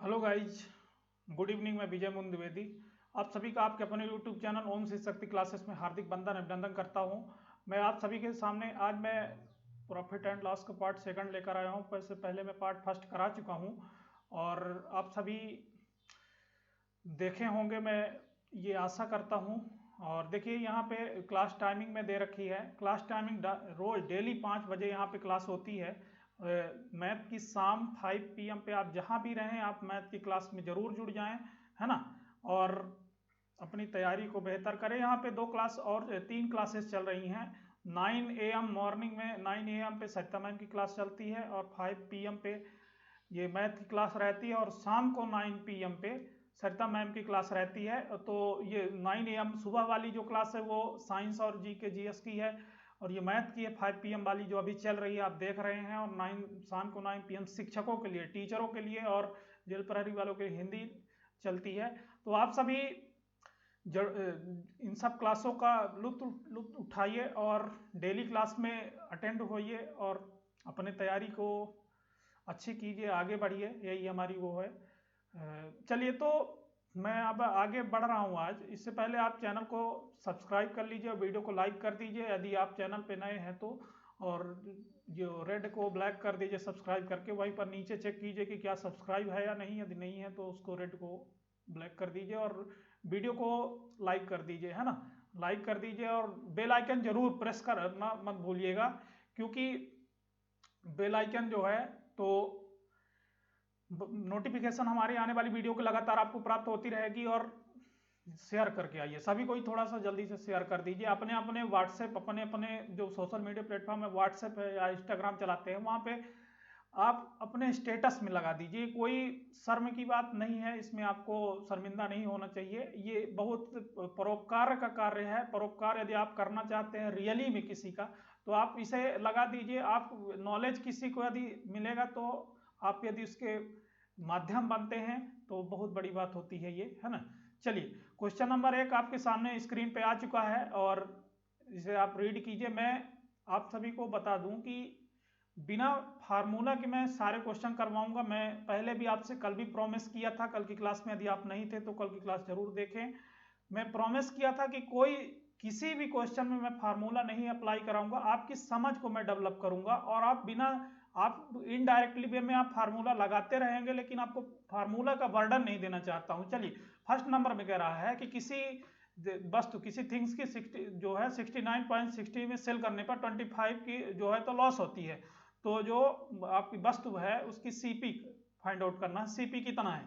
Hello guys, good evening. मैं विजय मुन द्विवेदी आप सभी का आपके अपने यूट्यूब चैनल ओम श्री शक्ति क्लासेस में हार्दिक अभिनंदन करता हूं। मैं आप सभी के सामने आज मैं प्रॉफिट एंड लॉस का पार्ट सेकंड लेकर आया हूं। इससे पहले मैं पार्ट फर्स्ट करा चुका हूं और आप सभी देखे होंगे, मैं ये आशा करता हूं। और देखिए यहाँ पे क्लास टाइमिंग में दे रखी है। क्लास टाइमिंग रोज डेली 5 बजे यहाँ पे क्लास होती है। मैथ की शाम 5 PM पे आप जहाँ भी रहें आप मैथ की क्लास में ज़रूर जुड़ जाएं, है ना। और अपनी तैयारी को बेहतर करें। यहाँ पे 2 क्लास और 3 क्लासेस चल रही हैं। 9 AM मॉर्निंग में 9 AM पे सरिता मैम की क्लास चलती है और 5 PM पे ये मैथ की क्लास रहती है और शाम को 9 PM पे सरिता मैम की क्लास रहती है। तो ये 9 AM सुबह वाली जो क्लास है वो साइंस और GK GS की है और ये मैथ की है 5 PM वाली जो अभी चल रही है आप देख रहे हैं। और 9 शाम को 9 PM शिक्षकों के लिए, टीचरों के लिए और जेल प्रहरी वालों के लिए हिंदी चलती है। तो आप सभी इन सब क्लासों का लुत्फ उठाइए और डेली क्लास में अटेंड होइए और अपने तैयारी को अच्छी कीजिए, आगे बढ़िए, यही हमारी वो है। चलिए, तो मैं अब आगे बढ़ रहा हूँ आज। इससे पहले आप चैनल को सब्सक्राइब कर लीजिए और वीडियो को लाइक कर दीजिए यदि आप चैनल पे नए हैं तो। और जो रेड को ब्लैक कर दीजिए सब्सक्राइब करके, वहीं पर नीचे चेक कीजिए कि क्या सब्सक्राइब है या नहीं। यदि नहीं है तो उसको रेड को ब्लैक कर दीजिए और वीडियो को लाइक कर दीजिए, है ना। लाइक कर दीजिए और बेल आइकन जरूर प्रेस करना मत भूलिएगा, क्योंकि बेल आइकन जो है तो नोटिफिकेशन हमारी आने वाली वीडियो की लगातार आपको प्राप्त होती रहेगी। और शेयर करके आइए, सभी को ही थोड़ा सा जल्दी से शेयर कर दीजिए। अपने अपने व्हाट्सएप, अपने अपने जो सोशल मीडिया प्लेटफॉर्म है, व्हाट्सएप है या इंस्टाग्राम चलाते हैं, वहाँ पे आप अपने स्टेटस में लगा दीजिए। कोई शर्म की बात नहीं है इसमें, आपको शर्मिंदा नहीं होना चाहिए। ये बहुत परोपकार का कार्य है। परोपकार यदि आप करना चाहते हैं रियली में किसी का, तो आप इसे लगा दीजिए। आप नॉलेज किसी को यदि मिलेगा तो आप यदि उसके माध्यम बनते हैं तो बहुत बड़ी बात होती है ये, है ना। चलिए, क्वेश्चन नंबर 1 आपके सामने स्क्रीन पे आ चुका है और इसे आप रीड कीजिए। मैं आप सभी को बता दूं कि बिना फार्मूला के मैं सारे क्वेश्चन करवाऊंगा। मैं पहले भी आपसे कल भी प्रॉमिस किया था, कल की क्लास में यदि आप नहीं थे तो कल की क्लास जरूर देखें। मैं प्रॉमिस किया था कि कोई किसी भी क्वेश्चन में मैं फार्मूला नहीं अप्लाई कराऊंगा, आपकी समझ को मैं डेवलप करूंगा। और आप इनडायरेक्टली वे में आप फार्मूला लगाते रहेंगे, लेकिन आपको फार्मूला का बर्डन नहीं देना चाहता हूं। चलिए, फर्स्ट नंबर में कह रहा है कि किसी वस्तु, किसी थिंग्स की 60 जो है 69.60 में सेल करने पर 25 की जो है तो लॉस होती है। तो जो आपकी वस्तु है उसकी CP फाइंड आउट करना है। CP कितना है।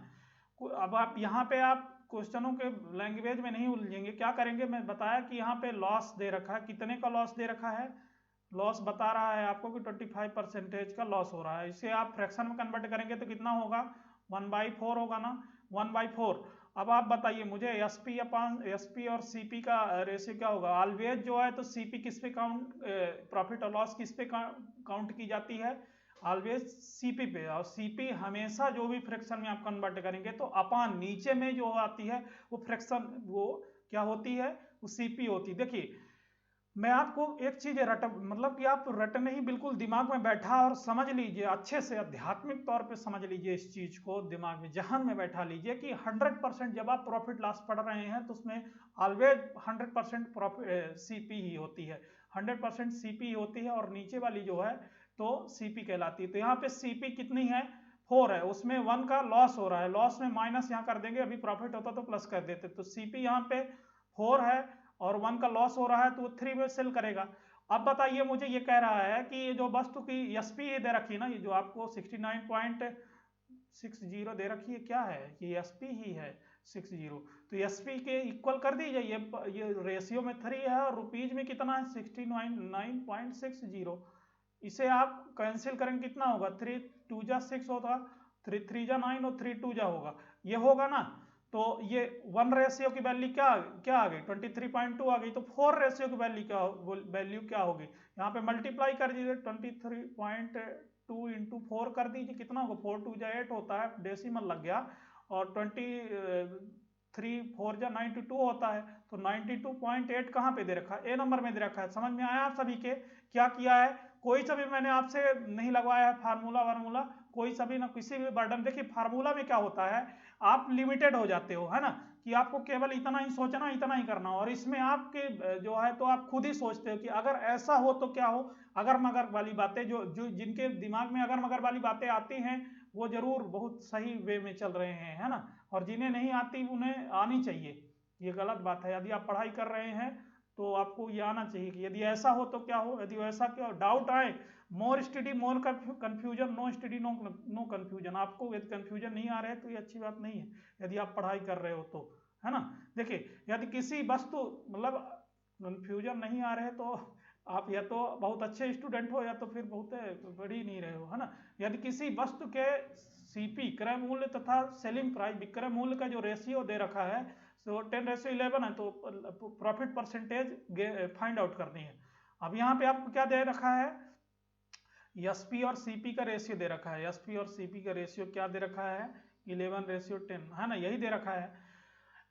अब आप यहाँ पे आप क्वेश्चनों के लैंग्वेज में नहीं उलझेंगे। क्या करेंगे, मैं बताया कि यहाँ पे लॉस दे रखा है, कितने का लॉस दे रखा है। लॉस बता रहा है आपको कि 25% का लॉस हो रहा है। इसे आप फ्रैक्शन में कन्वर्ट करेंगे तो कितना होगा, 1/4 होगा ना, 1/4। अब आप बताइए मुझे SP और CP का रेशियो क्या होगा। ऑलवेज जो है तो CP किस पे काउंट, प्रॉफिट और लॉस किस पे काउंट की जाती है, ऑलवेज CP पे। और CP हमेशा जो भी फ्रैक्शन में आप कन्वर्ट करेंगे तो अपान नीचे में जो आती है वो फ्रैक्शन, वो क्या होती है, वो CP होती है। देखिए, मैं आपको एक चीज मतलब कि आप रटने ही, बिल्कुल दिमाग में बैठा और समझ लीजिए अच्छे से, आध्यात्मिक तौर पे समझ लीजिए इस चीज को, दिमाग में जहन में बैठा लीजिए कि 100% जब आप प्रॉफिट लॉस पढ़ रहे हैं तो उसमें ऑलवेज 100% प्रॉफिट CP ही होती है। 100% CP ही होती है और नीचे वाली जो है तो CP कहलाती है। तो यहाँ पे CP कितनी है, 4 है। उसमें 1 का लॉस हो रहा है, लॉस में माइनस यहाँ कर देंगे, अभी प्रॉफिट होता तो प्लस कर देते। तो CP यहाँ पे 4 है और 1 का लॉस हो रहा है तो वो 3 में सेल करेगा। अब बताइए, मुझे ये कह रहा है कि ये जो वस्तु की SP दे रखी है ना, ये जो आपको 69.60 दे रखी है, क्या है ये, SP ही है 60। तो SP के इक्वल कर दीजिए। ये रेशियो में 3 है और रुपीज में कितना है, 69.60। इसे आप कैंसिल करेंगे कितना होगा, 3 2 जा 6 होगा, 3 3 जा 9 और 3 2 जा होगा, ये होगा ना। तो ये 1 रेशियो की वैल्यू क्या क्या आ गई, 23.2 आ गई। तो 4 रेशियो की वैल्यू क्या होगी, यहाँ पे मल्टीप्लाई कर दीजिए, 23.2 इंटू 4 कर दीजिए, कितना होगा, 4 2 जा 8 होता है, डेसिमल लग गया। और 23 4 जा 92 होता है। तो 92.8 कहाँ पे दे रखा है, A नंबर में दे रखा है। समझ में आया आप सभी के क्या किया है। कोई सा भी मैंने आपसे नहीं लगवाया है फार्मूला वार्मूला, कोई सा भी ना किसी भी बर्डन, देखिए फार्मूला में क्या होता है, आप लिमिटेड हो जाते हो, है ना, कि आपको केवल इतना ही सोचना, इतना ही करना, और इसमें आपके जो है तो आप खुद ही सोचते हो कि अगर ऐसा हो तो क्या हो। अगर मगर वाली बातें जो जो जिनके दिमाग में अगर मगर वाली बातें आती हैं वो जरूर बहुत सही वे में चल रहे हैं, है ना, और जिन्हें नहीं आती उन्हें आनी चाहिए, ये गलत बात है। यदि आप पढ़ाई कर रहे हैं तो आपको ये आना चाहिए कि यदि ऐसा हो तो क्या हो, यदि ऐसा क्या हो, डाउट आए, more study more confusion, no study no no confusion. आपको यदि कंफ्यूजन नहीं आ रहा है तो ये अच्छी बात नहीं है यदि आप पढ़ाई कर रहे हो तो, है ना। देखिए यदि किसी वस्तु मतलब कंफ्यूजन नहीं आ रहे तो आप या तो बहुत अच्छे स्टूडेंट हो या तो फिर बहुत पढ़ ही नहीं रहे हो, है ना। यदि किसी वस्तु के सीपी क्रय मूल्य तथा सेलिंग प्राइस विक्रय मूल्य का जो रेशियो दे रखा है तो 10:11 है, तो प्रॉफिट परसेंटेज फाइंड आउट करनी है। अब यहाँ पे आपको क्या दे रखा है, एसपी और सीपी का रेशियो दे रखा है। एसपी और सीपी का रेशियो क्या दे रखा है, 11:10, है ना, यही दे रखा है।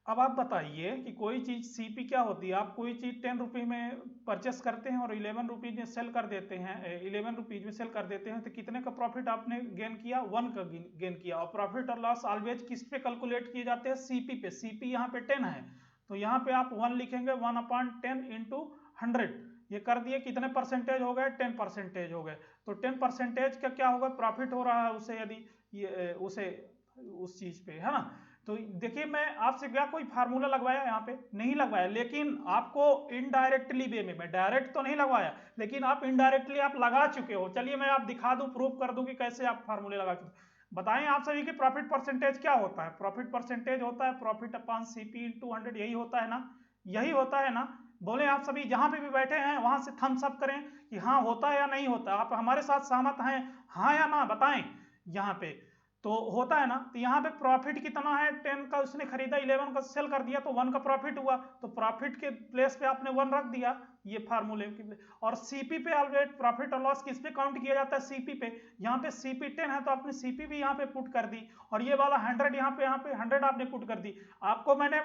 अब आप बताइए कि कोई चीज सीपी क्या होती है, आप कोई चीज 10 रुपये में परचेस करते हैं और 11 रुपीज में सेल कर देते हैं, 11 रुपीज में सेल कर देते हैं, तो कितने का प्रॉफिट आपने गेन किया, 1 का गेन किया। और प्रॉफिट और लॉस ऑलवेज किस पे कैलकुलेट किए जाते हैं, सीपी पे। सीपी यहाँ पे 10 है तो यहाँ पे आप 1 लिखेंगे, 1/10 इंटू 100, ये कर दिए, कितने परसेंटेज हो गए, 10% हो गए। तो 10% का क्या होगा, प्रॉफिट हो रहा है उसे, यदि ये उसे उस चीज पे, है ना। तो देखिए मैं आपसे क्या कोई फार्मूला लगवाया यहाँ पे, नहीं लगवाया, लेकिन आपको इनडायरेक्टली वे में, मैं डायरेक्ट तो नहीं लगवाया लेकिन आप इनडायरेक्टली आप लगा चुके हो। चलिए मैं आप दिखा दूं, प्रूफ कर दूं कि कैसे आप फार्मूले लगा चुके। बताएं आप सभी कि प्रॉफिट परसेंटेज क्या होता है। प्रॉफिट परसेंटेज होता है प्रॉफिट अपॉन सीपी इंटू 100, यही होता है ना, यही होता है ना। बोले आप सभी जहां पे भी बैठे हैं वहां से थम्स अप करें कि हाँ होता है या नहीं होता, आप हमारे साथ सहमत हैं, हाँ या ना बताएं। यहाँ पे तो होता है ना, तो यहाँ पे प्रॉफिट कितना है, 10 का उसने खरीदा, 11 का सेल कर दिया तो 1 का प्रॉफिट हुआ, तो प्रॉफिट के प्लेस पे आपने 1 रख दिया, ये फार्मूले की। और सीपी पे ऑलवेज प्रॉफिट और लॉस किस पे काउंट किया जाता है, सीपी पे। यहाँ पे सीपी 10 है तो आपने सीपी भी यहाँ पे पुट कर दी, और ये वाला 100 यहाँ पे 100 आपने पुट कर दी। आपको मैंने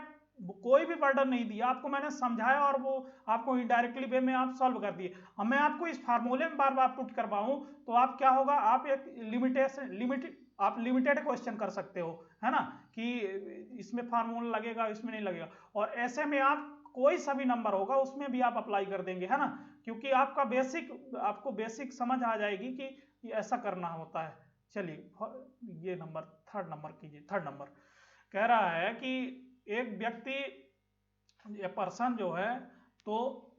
कोई भी बर्डन नहीं दिया, आपको मैंने समझाया और वो आपको इनडायरेक्टली वे में आप सॉल्व कर दिए। अब मैं आपको इस फार्मूले में बार बार पुट करवाऊं तो आप क्या होगा, आप एक लिमिटेड क्वेश्चन कर सकते हो, है ना, कि इसमें फार्मूला लगेगा इसमें नहीं लगेगा। और ऐसे में आप कोई सा भी नंबर होगा उसमें भी आप अप्लाई कर देंगे, है ना, क्योंकि आपको बेसिक समझ आ जाएगी कि ऐसा करना होता है। चलिए ये नंबर थर्ड नंबर कीजिए। थर्ड नंबर कह रहा है कि एक व्यक्ति या पर्सन जो है तो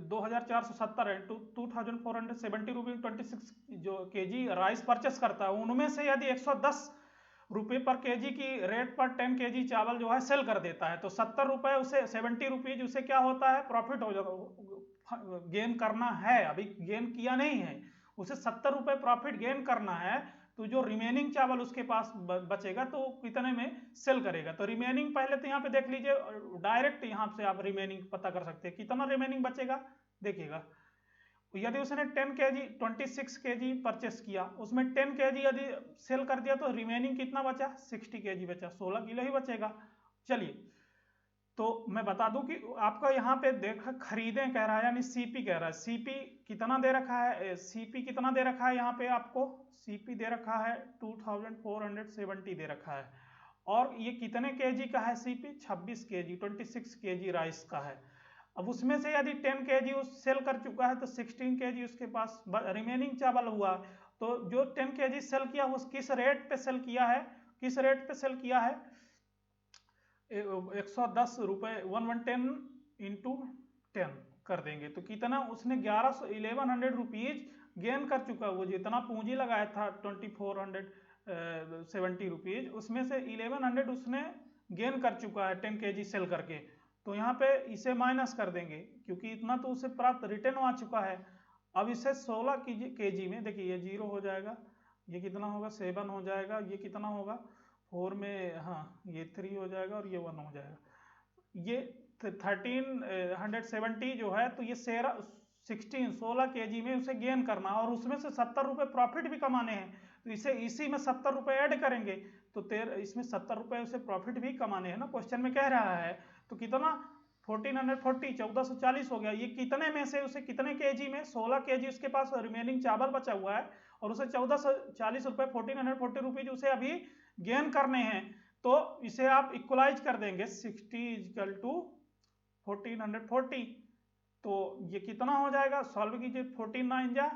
2470 है, 2470 रुपीज 26 जो केजी राइस परचेस करता है, उनमें से यदि 110 रुपये पर केजी की रेट पर 10 केजी चावल जो है सेल कर देता है तो 70 रुपये उसे 70 रुपीज उसे क्या होता है, प्रॉफिट हो जाता, गेन करना है। अभी गेन किया नहीं है, उसे 70 रुपये प्रॉफिट गेन करना है। तो जो रिमेनिंग चावल उसके पास बचेगा तो कितने में सेल करेगा। तो रिमेनिंग पहले तो यहाँ पे देख लीजिए, डायरेक्ट यहाँ से आप रिमेनिंग पता कर सकते हैं कितना रिमेनिंग बचेगा। देखिएगा यदि उसने 10 केजी 26 केजी परचेस किया, उसमें 10 केजी यदि सेल कर दिया तो रिमेनिंग कितना बचा, 60 केजी बचा, 16 किलो ही बचेगा। चलिए तो मैं बता दूं कि आपका यहाँ पे देखा खरीदें कह रहा है, यानी सीपी कह रहा है। सीपी कितना दे रखा है, सीपी कितना दे रखा है यहाँ पे आपको, सीपी दे रखा है 2470 दे रखा है। और ये कितने केजी का है सीपी, 26 केजी 26 केजी राइस का है। अब उसमें से यदि 10 केजी उस सेल कर चुका है तो 16 केजी उसके पास रिमेनिंग चावल हुआ। तो जो 10 केजी सेल किया उस किस रेट पे सेल किया है, किस रेट पे सेल किया है, 110 रुपये 1110 इंटू 10 कर देंगे तो कितना उसने 1100 रुपीज गेन कर चुका। वो जितना पूंजी लगाया था 2470 रुपीज, उसमें से 1100 उसने गेन कर चुका है 10 केजी सेल करके। तो यहाँ पे इसे माइनस कर देंगे क्योंकि इतना तो उसे प्राप्त रिटर्न आ चुका है। अब इसे 16 केजी में देखिए, ये 0 हो जाएगा, ये कितना होगा 7 हो जाएगा, ये कितना होगा 4 में, हाँ ये 3 हो जाएगा और ये 1 हो जाएगा। ये 1370 जो है तो ये 16 केजी में उसे गेन करना और उसमें से 70 रुपये प्रॉफिट भी कमाने हैं। तो इसे इसी में 70 रुपये ऐड करेंगे तो इसमें 70 रुपये उसे प्रॉफिट भी कमाने हैं ना, क्वेश्चन में कह रहा है। तो कितना 1440 1440 हो गया। ये कितने में से उसे कितने केजी में, 16 केजी उसके पास रिमेनिंग चावल बचा हुआ है और उसे 1440 रुपये 1440 रुपीज उसे अभी गेन करने हैं। तो इसे आप इक्वलाइज कर देंगे 60 = 1440। तो ये कितना हो जाएगा, सॉल्व कीजिए। 14 9 जा,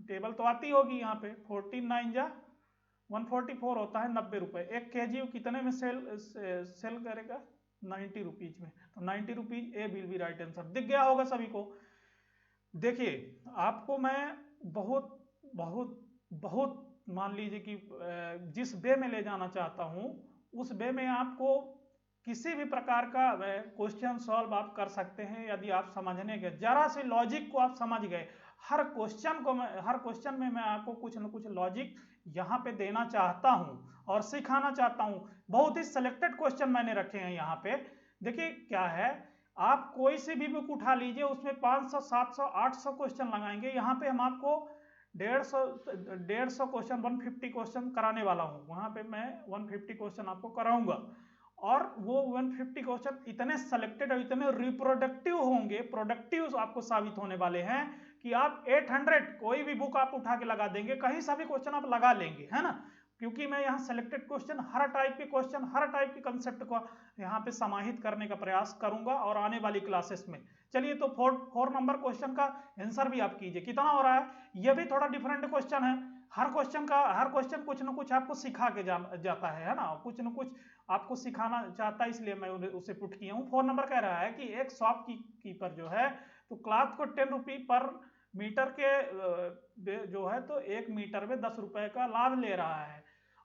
टेबल तो आती होगी यहाँ पे, 14 9 जा 144 होता है 90 रुपए। 1 kg कितने में सेल करेगा, 90 रुपीज में। तो 90 rupees A will be right answer. दिख गया होगा सभी को। देखिए आपको मैं बहुत बहुत बहुत मान लीजिए कि जिस वे में ले जाना चाहता हूं उस वे में आपको किसी भी प्रकार का क्वेश्चन सॉल्व आप कर सकते हैं यदि आप समझने गए, जरा से लॉजिक को आप समझ गए। हर क्वेश्चन में मैं आपको कुछ न कुछ लॉजिक यहाँ पे देना चाहता हूं और सिखाना चाहता हूं। बहुत ही सिलेक्टेड क्वेश्चन मैंने रखे हैं यहाँ पे। देखिए क्या है, आप कोई से भी बुक उठा लीजिए, उसमें 500 700 800 क्वेश्चन लगाएंगे। यहाँ पे हम आपको 150 क्वेश्चन 150 क्वेश्चन कराने वाला हूँ। वहां पे मैं 150 क्वेश्चन आपको कराऊंगा और वो 150 क्वेश्चन इतने सेलेक्टेड और इतने रिप्रोडक्टिव होंगे, प्रोडक्टिव आपको साबित होने वाले हैं कि आप 800 कोई भी बुक आप उठा के लगा देंगे, कहीं सा भी क्वेश्चन आप लगा लेंगे, है ना। क्योंकि मैं यहाँ सेलेक्टेड क्वेश्चन, हर टाइप के क्वेश्चन, हर टाइप के कंसेप्ट को यहाँ पे समाहित करने का प्रयास करूंगा और आने वाली क्लासेस में। चलिए तो 4 नंबर क्वेश्चन का आंसर भी आप कीजिए। कितना हो रहा है, यह भी थोड़ा डिफरेंट क्वेश्चन है। हर क्वेश्चन कुछ न कुछ आपको सिखा के जाता है ना, कुछ न कुछ आपको सिखाना चाहता है, इसलिए मैं उसे पुट किया हूँ। 4 नंबर कह रहा है कि एक शॉप कीपर जो है तो क्लॉथ को 10 रुपये पर मीटर के जो है तो 1 मीटर में 10 रुपए का लाभ ले रहा है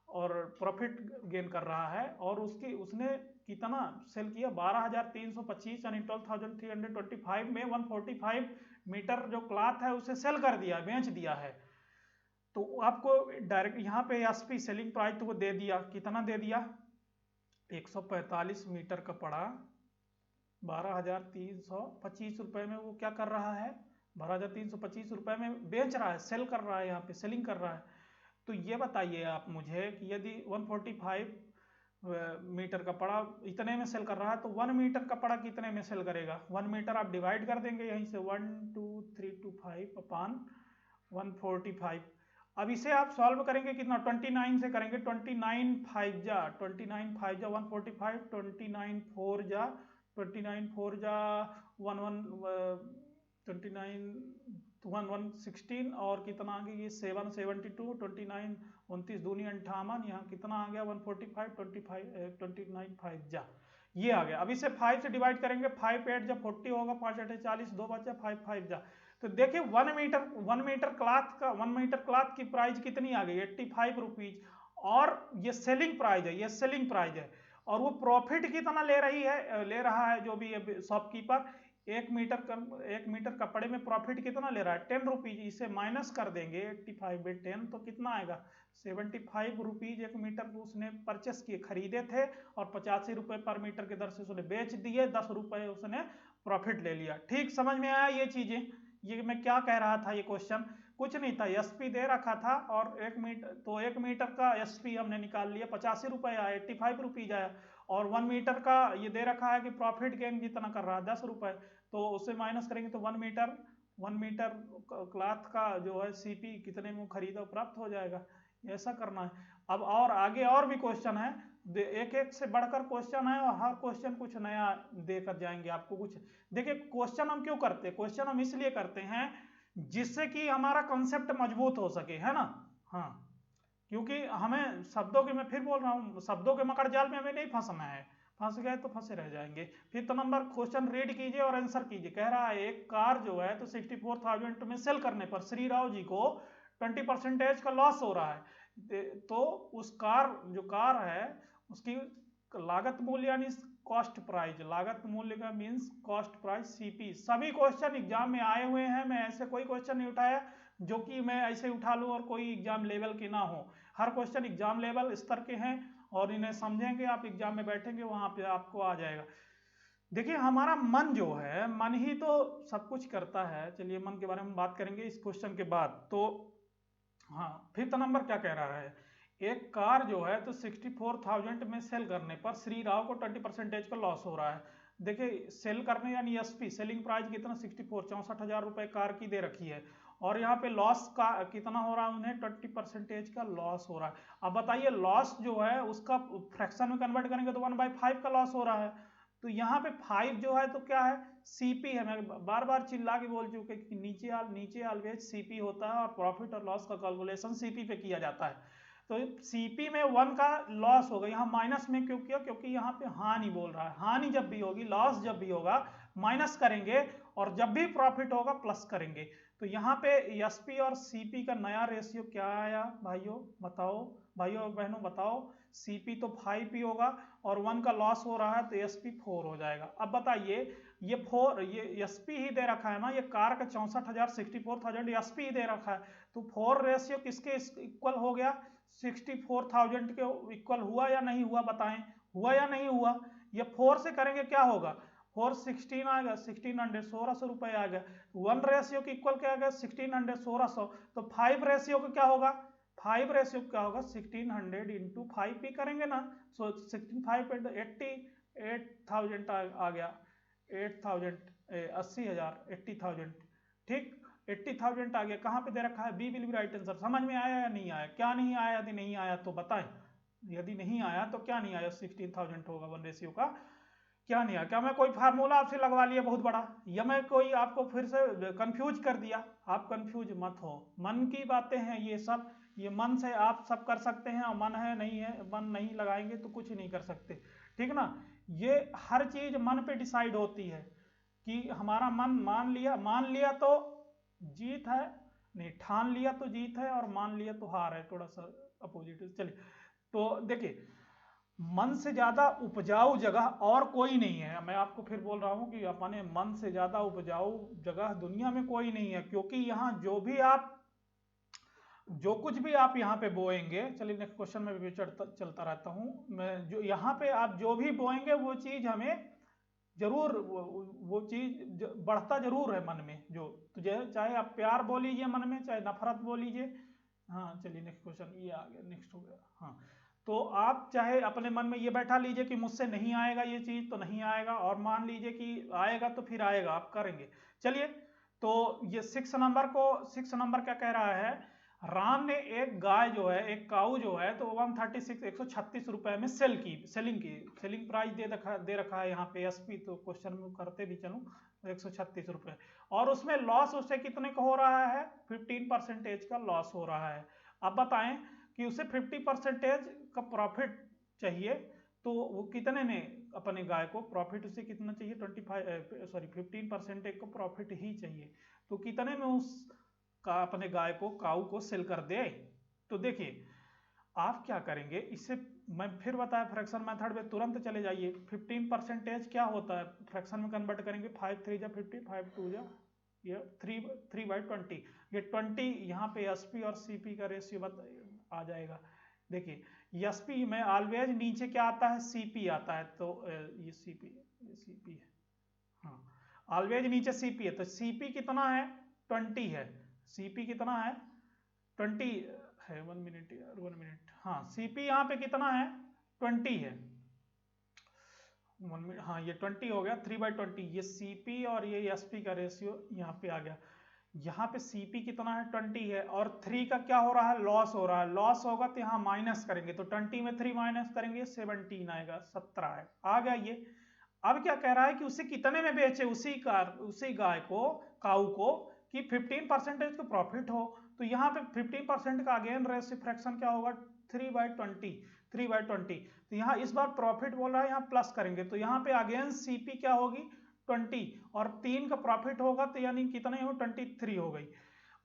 और प्रॉफिट गेन कर रहा है। और उसने कितना सेल किया, 12,325 यानी 12,325 में 145 मीटर जो क्लॉथ है उसे सेल कर दिया, बेच दिया है। तो आपको डायरेक्ट यहाँ पे एसपी सेलिंग प्राइस तो वो दे दिया, कितना दे दिया, 145 मीटर का पड़ा 12,325 रुपए में। वो क्या कर रहा है, 12,325 रुपए में बेच रहा है, सेल कर रहा है, यहाँ पे सेलिंग कर रहा है। तो ये बताइए आप मुझे कि यदि 145 मीटर का पड़ा इतने में सेल कर रहा है तो 1 मीटर का पड़ा कितने में सेल करेगा। 1 मीटर आप डिवाइड कर देंगे यहीं से 1 2 3 2 5 अपॉन 145। अब इसे आप सॉल्व करेंगे कितना, 29 से करेंगे। 29 5 जा 145, 29 4 जा 16 और कितना आ गया ये 772, 29 29 दूनी 58, यहाँ कितना आ गया 145, 29 5 जा ये आ गया। अब इसे 5 से डिवाइड करेंगे, 5 8 जा 40 होगा, 5 8 40, 2 बचा 5 5 जा। तो देखिए 1 मीटर क्लॉथ की प्राइस कितनी आ गई, 85 रुपीज। और ये सेलिंग प्राइस है, और वो प्रॉफिट कितना ले रहा है जो भी शॉपकीपर, 1 मीटर कपड़े में प्रॉफिट कितना ले रहा है, 10 रुपीज। इसे माइनस कर देंगे 85 में 10 तो कितना आएगा, 75 रुपीज 1 मीटर उसने परचेस किए, खरीदे थे, और 85 रुपए पर मीटर के दर से उसने बेच दिए, 10 रुपए उसने प्रॉफिट ले लिया। ठीक समझ में आया ये चीजें, ये मैं क्या कह रहा था, ये क्वेश्चन कुछ नहीं था, एसपी दे रखा था और 1 मीटर का एसपी हमने निकाल लिया, 85 रुपए आया, 85 रुपीज आया। और 1 मीटर का ये दे रखा है कि प्रॉफिट गेन जितना कर रहा है 10 रुपए, तो उससे माइनस करेंगे तो 1 मीटर क्लॉथ का जो है सीपी कितने में खरीदा प्राप्त हो जाएगा। ऐसा करना है। अब और आगे और भी क्वेश्चन है, एक से बढ़कर क्वेश्चन है और हर क्वेश्चन कुछ नया देकर जाएंगे आपको कुछ। देखिए क्वेश्चन हम क्यों करते हैं, क्वेश्चन हम इसलिए करते हैं जिससे कि हमारा कंसेप्ट मजबूत हो सके, है ना। हाँ, क्योंकि हमें शब्दों की, मैं फिर बोल रहा हूँ, शब्दों के मकड़ जाल में हमें नहीं फंसना है, फंस गए तो फंसे रह जाएंगे। फिर तो नंबर क्वेश्चन रीड कीजिए और आंसर कीजिए। कह रहा है एक कार जो है तो 64,000 में सेल करने पर श्री राव जी को 20% का लॉस हो रहा है। तो उस कार है उसकी लागत मूल्य यानी कॉस्ट प्राइस, लागत मूल्य का मींस कॉस्ट प्राइस सीपी। सभी क्वेश्चन एग्जाम में आए हुए हैं, मैं ऐसे कोई क्वेश्चन नहीं उठाया जो कि मैं ऐसे उठा लूं और कोई एग्जाम लेवल के ना हो। हर क्वेश्चन एग्जाम लेवल स्तर के हैं और इन्हें समझेंगे आप, एग्जाम में बैठेंगे वहां पे आपको आ जाएगा। देखिए हमारा मन जो है, मन ही तो सब कुछ करता है। चलिए मन के बारे में बात करेंगे इस क्वेश्चन के बाद। तो हाँ, 5th नंबर क्या कह रहा है, एक कार जो है तो 64,000 में सेल करने पर श्री राव को 20% का लॉस हो रहा है। देखिए सेल करने यानी एसपी सेलिंग प्राइस कितना, 64 64,000 रुपए कार की दे रखी है, और यहाँ पे लॉस का कितना हो रहा है, उन्हें 20% का लॉस हो रहा है। अब बताइए लॉस जो है उसका फ्रैक्शन में कन्वर्ट करेंगे तो 1/5 का लॉस हो रहा है। तो यहाँ पे 5 जो है तो क्या है, सीपी है। मैं बार बार चिल्ला के बोल चुके कि नीचे ऑलवेज सीपी होता है और प्रॉफिट और लॉस का कैलकुलेशन सीपी पे किया जाता है। तो सीपी में 1 का लॉस होगा, यहाँ माइनस में क्यों किया, क्योंकि यहाँ पे हानि बोल रहा है। हानि जब भी होगी, लॉस जब भी होगा माइनस करेंगे, और जब भी प्रॉफिट होगा प्लस करेंगे। तो यहाँ पे एसपी और सीपी का नया रेशियो क्या आया भाइयों, बताओ भाइयों और बहनों बताओ। सीपी तो 5 ही होगा और 1 का लॉस हो रहा है तो एसपी 4 हो जाएगा। अब बताइए ये 4, ये एसपी ही दे रखा है ना, ये कार का 64,000 एसपी ही दे रखा है। तो 4 रेशियो किसके इक्वल हो गया, 64,000 के इक्वल हुआ या नहीं हुआ, बताएं हुआ या नहीं हुआ। ये 4 से करेंगे क्या होगा, 4 16 आएगा, 1600 1600 रुपए आ गया। 1 रेशियो के इक्वल क्या आ गया, 1600 1600। तो 5 रेशियो का क्या होगा, 5 रेशियो क्या होगा, 1600 इंटू 5 ही करेंगे ना। सो 16 5 80,000 आ गया, 80,000 80,000 80,000, ठीक 80,000 आ गया। कहाँ पे दे रखा है, B will be right answer. समझ में आया या नहीं आया, क्या नहीं आया, यदि नहीं आया तो बताएं, यदि नहीं आया तो क्या नहीं आया, 16,000 होगा 1 रेशियो का, क्या नहीं आया। क्या मैं कोई फार्मूला आपसे लगवा लिया बहुत बड़ा, या मैं कोई आपको फिर से कंफ्यूज कर दिया। आप कंफ्यूज मत हो, मन की बातें हैं ये सब, ये मन से आप सब कर सकते हैं, और मन है नहीं है, मन नहीं लगाएंगे तो कुछ नहीं कर सकते, ठीक ना। ये हर चीज मन पे डिसाइड होती है कि हमारा मन मान लिया तो जीत है, नहीं ठान लिया तो जीत है, और मान लिया तो हार है, थोड़ा सा अपोजिट। चलिए तो देखिए, मन से ज्यादा उपजाऊ जगह और कोई नहीं है। मैं आपको फिर बोल रहा हूं कि अपने मन से ज्यादा उपजाऊ जगह दुनिया में कोई नहीं है, क्योंकि यहाँ जो कुछ भी आप यहाँ पे बोएंगे, चलिए नेक्स्ट क्वेश्चन में भी चलता रहता हूँ मैं, जो यहाँ पे आप जो भी बोएंगे वो चीज हमें जरूर, वो चीज बढ़ता जरूर है मन में। जो तो चाहे आप प्यार बोल लीजिए मन में, चाहे नफरत बोल लीजिए। हाँ चलिए नेक्स्ट क्वेश्चन, ये आ गया, नेक्स्ट हो गया। हाँ तो आप चाहे अपने मन में ये बैठा लीजिए कि मुझसे नहीं आएगा ये चीज, तो नहीं आएगा, और मान लीजिए कि आएगा तो फिर आएगा, आप करेंगे। चलिए तो ये 6 नंबर क्या कह रहा है, राम ने एक गाय जो है, एक काऊ जो है, तो 136 रुपए में सेलिंग प्राइस दे रखा है यहाँ पे एसपी, तो क्वेश्चन में करते भी चलूं, 136 रुपए, और उसमें लॉस उसे कितने का हो रहा है, 15% का लॉस हो रहा है। अब बताएं कि उसे 50% का प्रॉफिट चाहिए, तो वो कितने में अपने गाय को प्रॉफिट उसे कितना चाहिए, 15% को प्रॉफिट ही चाहिए, तो कितने में उस का अपने गाय को काऊ को सेल कर दे। तो देखिए आप क्या करेंगे, इससे मैं फिर बताया फ्रैक्शन मेथड में तुरंत चले जाइए। 15% क्या होता है, फ्रैक्शन में कन्वर्ट करेंगे, 5 3 जा 50, 5 2 जा ये 3/20, ये 20 यहाँ पे एसपी और सीपी का रेशियो आ जाएगा। देखिए एसपी में ऑलवेज नीचे क्या आता है, सीपी आता है, तो ये सीपी है, हाँ ऑलवेज नीचे सीपी है, तो सीपी कितना है, 20 है। सीपी कितना है, 20 है, 1 मिनट यार, 1 मिनट, हाँ सीपी यहाँ पे कितना है, 20 है, 1 मिनट, हाँ ये 20 हो गया, 3/20, ये सीपी और ये एसपी का रेशियो यहाँ पे आ गया। यहाँ पे सीपी कितना है, 20 है, और 3 का क्या हो रहा है, लॉस हो रहा है। लॉस होगा तो यहाँ माइनस करेंगे, तो 20 में 3 माइनस करेंगे, 17 आएगा, 17 है, आ गया ये। अब क्या कह रहा है कि उसे कितने में बेचे, उसी गाय को, काऊ को, कि 15% का प्रॉफिट हो। तो यहाँ पे 15% का अगेन रेशियो फ्रैक्शन क्या होगा, 3/20। तो यहाँ इस बार प्रॉफिट बोल रहा है, यहाँ प्लस करेंगे, तो यहाँ पे अगेन सीपी क्या होगी, 20, और 3 का प्रॉफिट होगा, तो यानी कितने हो, 23 हो गई।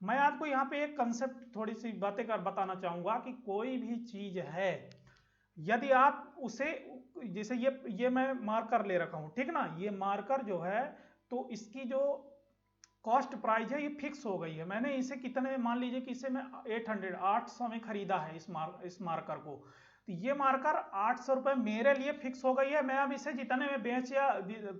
मैं आपको यहाँ पे एक कंसेप्ट थोड़ी सी बातें कर बताना चाहूंगा कि कोई भी चीज है, यदि आप उसे, जैसे ये मैं मार्कर ले रखा हूं, ठीक ना, ये मार्कर जो है, तो इसकी जो कॉस्ट प्राइस है ये फिक्स हो गई है। मैंने इसे कितने में, मान लीजिए कि इसे मैं 800 में खरीदा है इस मार्कर को, तो ये मार्कर 800 रुपए मेरे लिए फिक्स हो गई है। मैं अब इसे जितने में बेच या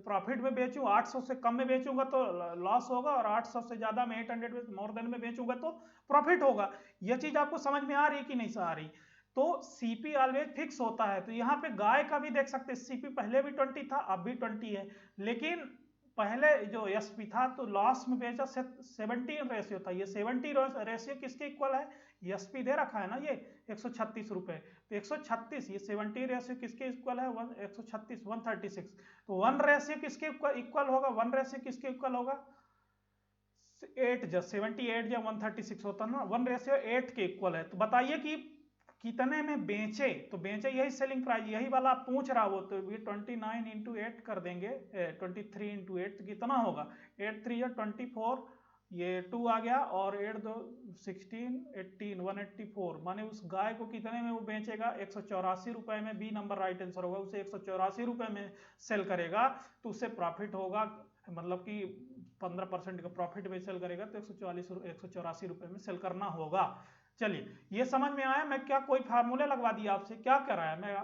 प्रॉफिट में बेचूं, 800 से कम में बेचूंगा तो लॉस होगा, और 800 से ज्यादा में 800 में मोर देन में बेचूंगा तो प्रॉफिट होगा। यह चीज आपको समझ में आ रही है कि नहीं आ रही। तो सीपी ऑलवेज फिक्स होता है। तो यहाँ पे गाय का भी देख सकते हैं, सीपी पहले भी 20 था, अब भी 20 है, लेकिन पहले जो एसपी था तो लॉस में बेचा 17 रेशियो था, ये 70 रेशियो किसके इक्वल है, एसपी दे रखा है ना ये 136 रुपए, तो 136 ये 70 रेशियो किसके इक्वल है 136 136, तो 1 रेशियो किसके इक्वल होगा, 1 रेशियो किसके इक्वल होगा 8 जब 78 या 136 होता है ना, 1 रेशियो 8 के इक्वल है। तो बताइए कि कितने में बेचे, तो बेचे यही सेलिंग प्राइस, यही वाला आप पूछ रहा हो, तो ये 29 इंटू 8 कर देंगे 23 इंटू 8 तो कितना होगा 8 3 या 24, ये 2 आ गया और 8 2 16 18 184, माने उस गाय को कितने में वो बेचेगा 184 रुपए में, बी नंबर राइट आंसर होगा, उसे 184 रुपए में सेल करेगा तो उससे प्रॉफिट होगा, मतलब कि 15% का प्रॉफिट में सेल करेगा तो 184 रुपए में सेल करना होगा। चलिए ये समझ में आया, मैं क्या कोई फार्मूले लगवा दिया आपसे, क्या कर रहा है मैं,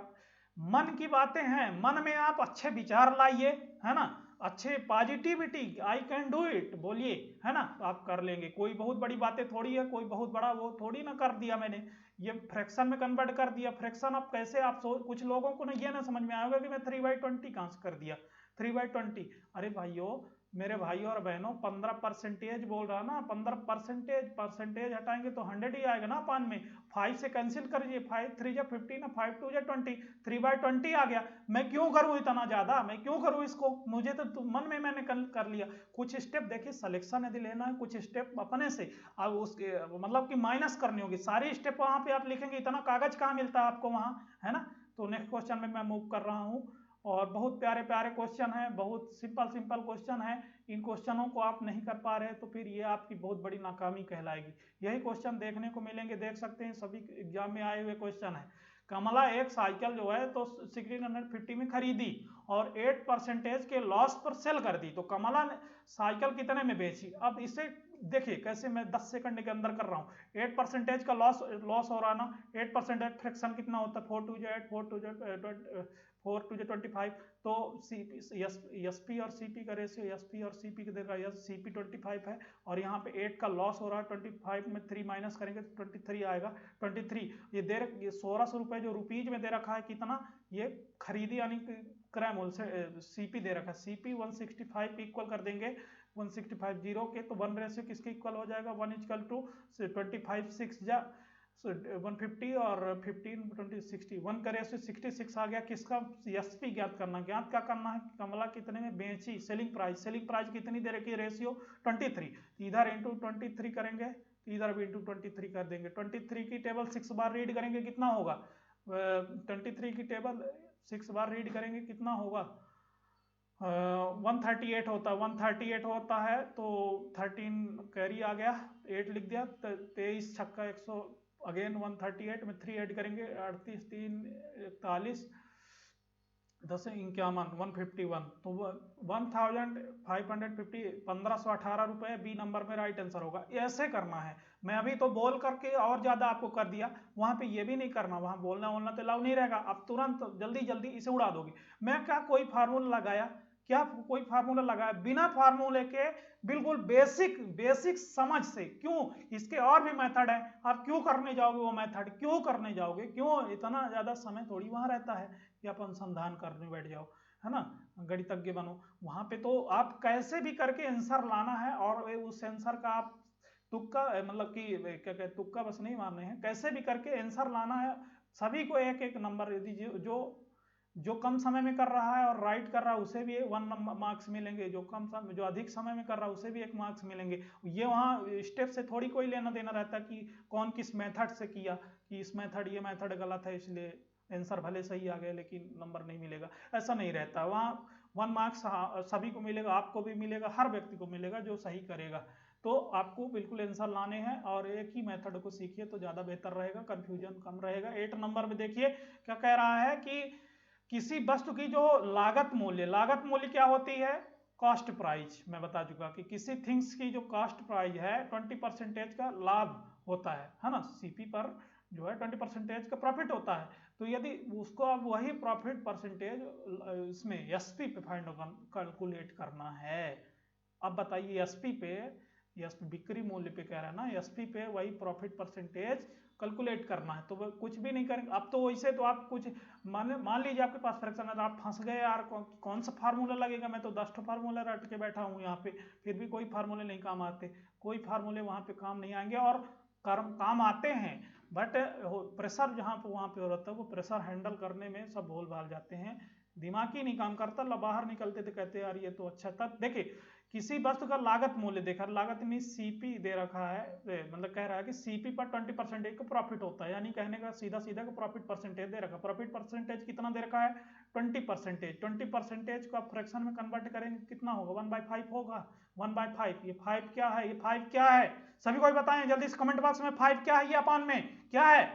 मन की बातें हैं, मन में आप अच्छे विचार लाइए, है ना, अच्छे positivity, I can do it बोलिए, है ना, तो आप कर लेंगे, कोई बहुत बड़ी बातें थोड़ी है, कोई बहुत बड़ा वो थोड़ी ना कर दिया मैंने, ये फ्रैक्शन में कन्वर्ट कर दिया, फ्रैक्शन अब कैसे आप कुछ लोगों को ना ये ना समझ में आएगा कि मैं 3/20 कहां से कर दिया 3/20, अरे भाइयों मेरे भाइयों और बहनों 15% बोल रहा ना, 15% हटाएंगे तो 100 ही आएगा ना पान में, 5 से कैंसिल कर दीजिए, 5 3 जा 15 5 2 जा 20, 3/20 आ गया, मैं क्यों करूं इतना ज्यादा, मैं क्यों करूं इसको, मुझे तो मन में मैंने कर लिया, कुछ स्टेप देखिए सिलेक्शन यदि लेना है, कुछ स्टेप अपने से अब उसके मतलब कि माइनस करनी होगी, सारी स्टेप वहां पे आप लिखेंगे, इतना कागज कहाँ मिलता है आपको वहां, है ना। तो नेक्स्ट क्वेश्चन में मैं मूव कर रहा हूँ, और बहुत प्यारे प्यारे क्वेश्चन हैं, बहुत सिंपल सिंपल क्वेश्चन हैं, इन क्वेश्चनों को आप नहीं कर पा रहे तो फिर ये आपकी बहुत बड़ी नाकामी कहलाएगी, यही क्वेश्चन देखने को मिलेंगे, देख सकते हैं सभी एग्जाम में आए हुए क्वेश्चन है। कमला एक साइकिल जो है तो 1650 में खरीदी और 8% के लॉस पर सेल कर दी, तो कमला ने साइकिल कितने में बेची, अब इसे देखिए कैसे मैं 10 सेकंड के अंदर कर रहा हूँ, 8% का लॉस हो रहा ना, 8% फ्रैक्शन कितना होता है 4 2 8 4 2 4 2 25, तो एसपी और सीपी का रेशियो, एसपी और सीपी का देखा सीपी 25 है, और यहाँ पे 8 का लॉस हो रहा है, 25 में 3 माइनस करेंगे तो 23 आएगा, 23 ये 1600 रुपए जो रुपीज में दे रखा है, कितना ये खरीदी यानी क्रय मूल्य से सीपी दे रखा है, सीपी 165 इक्वल कर देंगे 165 जीरो के, तो 1 रेशियो किसके इक्वल हो जाएगा 1 इक्वल टू 25 6 जा 150 और 15 20 60, 1 का रेशियो 66 आ गया, किसका एसपी ज्ञात करना, ज्ञात क्या करना है कमला कितने में बेची, सेलिंग प्राइस कितनी दे रखी है रेशियो 23, इधर इंटू 23 करेंगे, इधर भी इंटू 23 कर देंगे, 23 की टेबल 6 बार रीड करेंगे कितना होगा, 23 की टेबल 6 बार रीड करेंगे कितना होगा 138 होता है, 138 होता है तो 13 कैरी आ गया, 8 लिख दिया, 23 छक्का 100, अगेन 138 में 3 ऐड करेंगे 38 3 41 10 51 151, तो 1550 1518 रुपए बी नंबर में राइट आंसर होगा, ऐसे करना है, मैं अभी तो बोल करके और ज्यादा आपको कर दिया, वहां पे ये भी नहीं करना, वहां बोलना बोलना तो अलाउ नहीं रहेगा, अब तुरंत जल्दी जल्दी इसे उड़ा दोगे, मैं क्या कोई फार्मूला लगाया, क्या कोई फार्मूला लगाया, बिना फार्मूले के बिल्कुल बेसिक समझ से, क्यों इसके और भी मेथड है, आप क्यों करने जाओगे वो मेथड, क्यों करने जाओगे, क्यों इतना ज्यादा समय थोड़ी वहां रहता है कि आप अनुसंधान करने बैठ जाओ, है ना, गणितज्ञ बनो, वहां पे तो आप कैसे भी करके आंसर लाना है, और उस आंसर का आप तुक्का मतलब कि क्या कहते तुक्का बस नहीं मारने हैं, कैसे भी करके आंसर लाना है, सभी को एक एक नंबर दीजिए, जो कम समय में कर रहा है और राइट कर रहा है उसे भी 1 मार्क्स मिलेंगे, जो अधिक समय में कर रहा है उसे भी 1 मार्क्स मिलेंगे, ये वहाँ स्टेप से थोड़ी कोई लेना देना रहता कि कौन किस मेथड से किया, कि इस मेथड ये मेथड गलत है इसलिए आंसर भले सही आ गया लेकिन नंबर नहीं मिलेगा, ऐसा नहीं रहता, वहाँ 1 मार्क्स सभी को मिलेगा, आपको भी मिलेगा, हर व्यक्ति को मिलेगा जो सही करेगा, तो आपको बिल्कुल आंसर लाने हैं और एक ही मेथड को सीखिए तो ज्यादा बेहतर रहेगा, कंफ्यूजन कम रहेगा। 8 नंबर में देखिए क्या कह रहा है कि किसी वस्तु की जो लागत मूल्य क्या होती है, कॉस्ट प्राइस, मैं बता चुका कि किसी थिंग्स की जो कॉस्ट प्राइस है 20% का लाभ होता है ना, सीपी पर जो है 20% का प्रॉफिट होता है, तो यदि उसको अब वही प्रॉफिट परसेंटेज इसमें एसपी पे फाइंड कैलकुलेट करना है, अब बताइए एसपी पे बिक्री मूल्य पे कह रहा है ना, एसपी पे वही प्रॉफिट परसेंटेज कैलकुलेट करना है, तो वो कुछ भी नहीं करेंगे। अब तो वैसे तो आप कुछ मान लीजिए आपके पास फ्रैक्शन है तो आप फंस गए यार, कौन सा फार्मूला लगेगा, मैं तो 10 फार्मूला रट के बैठा हूँ यहाँ पे, फिर भी कोई फार्मूले नहीं काम आते, कोई फार्मूले वहाँ पे काम नहीं आएंगे, और काम आते हैं बट प्रेशर जहाँ पे वहाँ पे हो रहा था, वो प्रेशर हैंडल करने में सब भूल भाल जाते हैं, दिमाग ही नहीं काम करता। बाहर निकलते थे कहते यार ये तो अच्छा था। देखिए किसी वस्तु का लागत मूल्य देखा, लागत में सीपी दे रखा है, मतलब कह रहा है कि सीपी पर 20% का प्रॉफिट होता है, यानी कहने का सीधा सीधा का प्रॉफिट परसेंटेज दे रखा है। प्रॉफिट परसेंटेज कितना दे रखा है? 20%। 20% को आप फ्रैक्शन में कन्वर्ट करेंगे कितना होगा? 1/5 होगा। 1/5, ये 5 क्या है? ये 5 क्या है? सभी कोई बताएं जल्दी से कमेंट बॉक्स में, 5 क्या है? ये अपान में क्या है?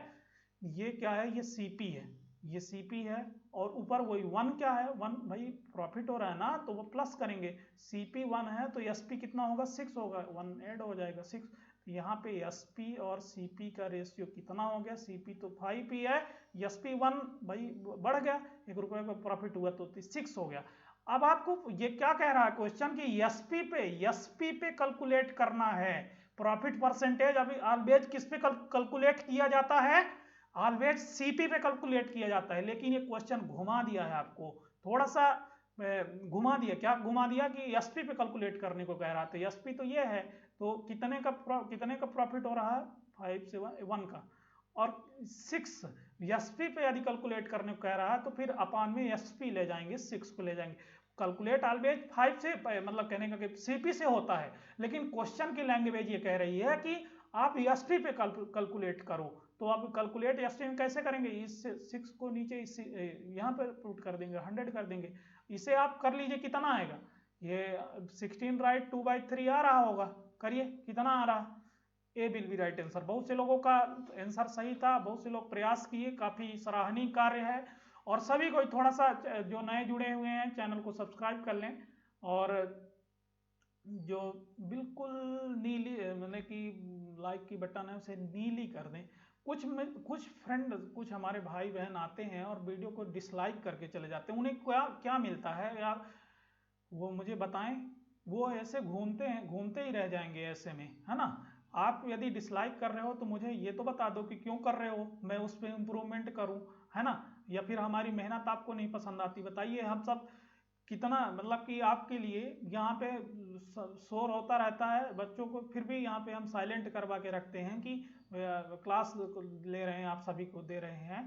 ये क्या है? ये सीपी है, ये सीपी है, और ऊपर वही 1 क्या है? 1 भाई प्रॉफिट हो रहा है ना, तो वो प्लस करेंगे, सीपी 1 है तो एसपी कितना होगा? 6 होगा, 1 ऐड हो जाएगा 6। यहाँ पे एसपी और सीपी का रेशियो कितना हो गया? सीपी तो 5 ही है, एसपी 1 भाई बढ़ गया, ₹1 का प्रॉफिट हुआ तो 6 हो गया। अब आपको ये क्या कह रहा है क्वेश्चन कि एसपी पे कैलकुलेट करना है प्रॉफिट परसेंटेज। अभी ऑलवेज किस पे कैलकुलेट किया जाता है? ऑलवेज सीपी पे कैलकुलेट किया जाता है, लेकिन ये क्वेश्चन घुमा दिया है आपको, थोड़ा सा घुमा दिया। क्या घुमा दिया? कि एसपी पे कैलकुलेट करने को कह रहा था। एसपी तो ये है, तो कितने का प्रॉफिट हो रहा है? 5 से 1 का, और 6 एसपी पे यदि कैलकुलेट करने को कह रहा है तो फिर अपान में एसपी ले जाएंगे, 6 को ले जाएंगे। कैलकुलेट ऑलवेज 5 से, मतलब कहने का कि सीपी से होता है, लेकिन क्वेश्चन की लैंग्वेज ये कह रही है कि आप एसपी पे कैलकुलेट करो। तो आप कैलकुलेट एसपी में कैसे करेंगे? इस 6 को नीचे इस यहाँ पे पुट कर देंगे, 100 कर देंगे। इसे आप कर लीजिए, कितना आएगा? ये 16 राइट 2/3 आ रहा होगा, करिए कितना आ रहा? ए विल बी राइट आंसर। बहुत से लोगों का आंसर सही था, बहुत से लोग प्रयास किए, काफी सराहनीय कार्य है। और सभी को थोड़ा सा, जो नए जुड़े हुए हैं चैनल को सब्सक्राइब कर लें, और जो बिल्कुल नीली मतलब कि लाइक की बटन है उसे नीली कर दें। कुछ फ्रेंड, कुछ हमारे भाई बहन आते हैं और वीडियो को डिसलाइक करके चले जाते हैं, उन्हें क्या क्या मिलता है यार, वो मुझे बताएं। वो ऐसे घूमते ही रह जाएंगे ऐसे में, है ना। आप यदि डिसलाइक कर रहे हो तो मुझे ये तो बता दो कि क्यों कर रहे हो, मैं उस पर इम्प्रूवमेंट करूं, है ना। या फिर हमारी मेहनत आपको नहीं पसंद आती, बताइए। हम सब कितना, मतलब कि आपके लिए यहाँ पे शोर होता रहता है बच्चों को, फिर भी यहाँ पे हम साइलेंट करवा के रखते हैं कि क्लास ले रहे हैं, आप सभी को दे रहे हैं,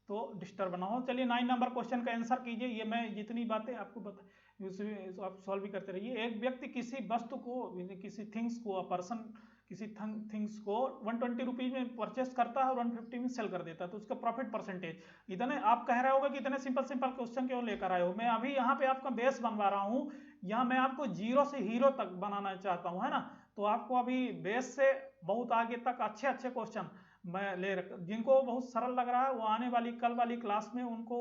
तो डिस्टर्ब ना हो। चलिए 9 नंबर क्वेश्चन का आंसर कीजिए। ये मैं जितनी बातें आपको बता, आप सॉल्व भी करते रहिए। एक व्यक्ति किसी वस्तु को, किसी थिंग्स को, पर्सन किसी थिंग्स को 120 रुपीज में परचेस करता है और 150 में सेल कर देता है, तो उसका प्रॉफिट परसेंटेज। इतने आप कह रहे होगा कि इतने सिंपल क्वेश्चन क्यों लेकर आए हो। मैं अभी यहाँ पे आपका बेस बनवा रहा हूँ, यहाँ मैं आपको 0 से हीरो तक बनाना चाहता हूँ, है ना। तो आपको अभी बेस से बहुत आगे तक अच्छे क्वेश्चन मैं ले रखा, जिनको बहुत सरल लग रहा है वो आने वाली कल वाली क्लास में उनको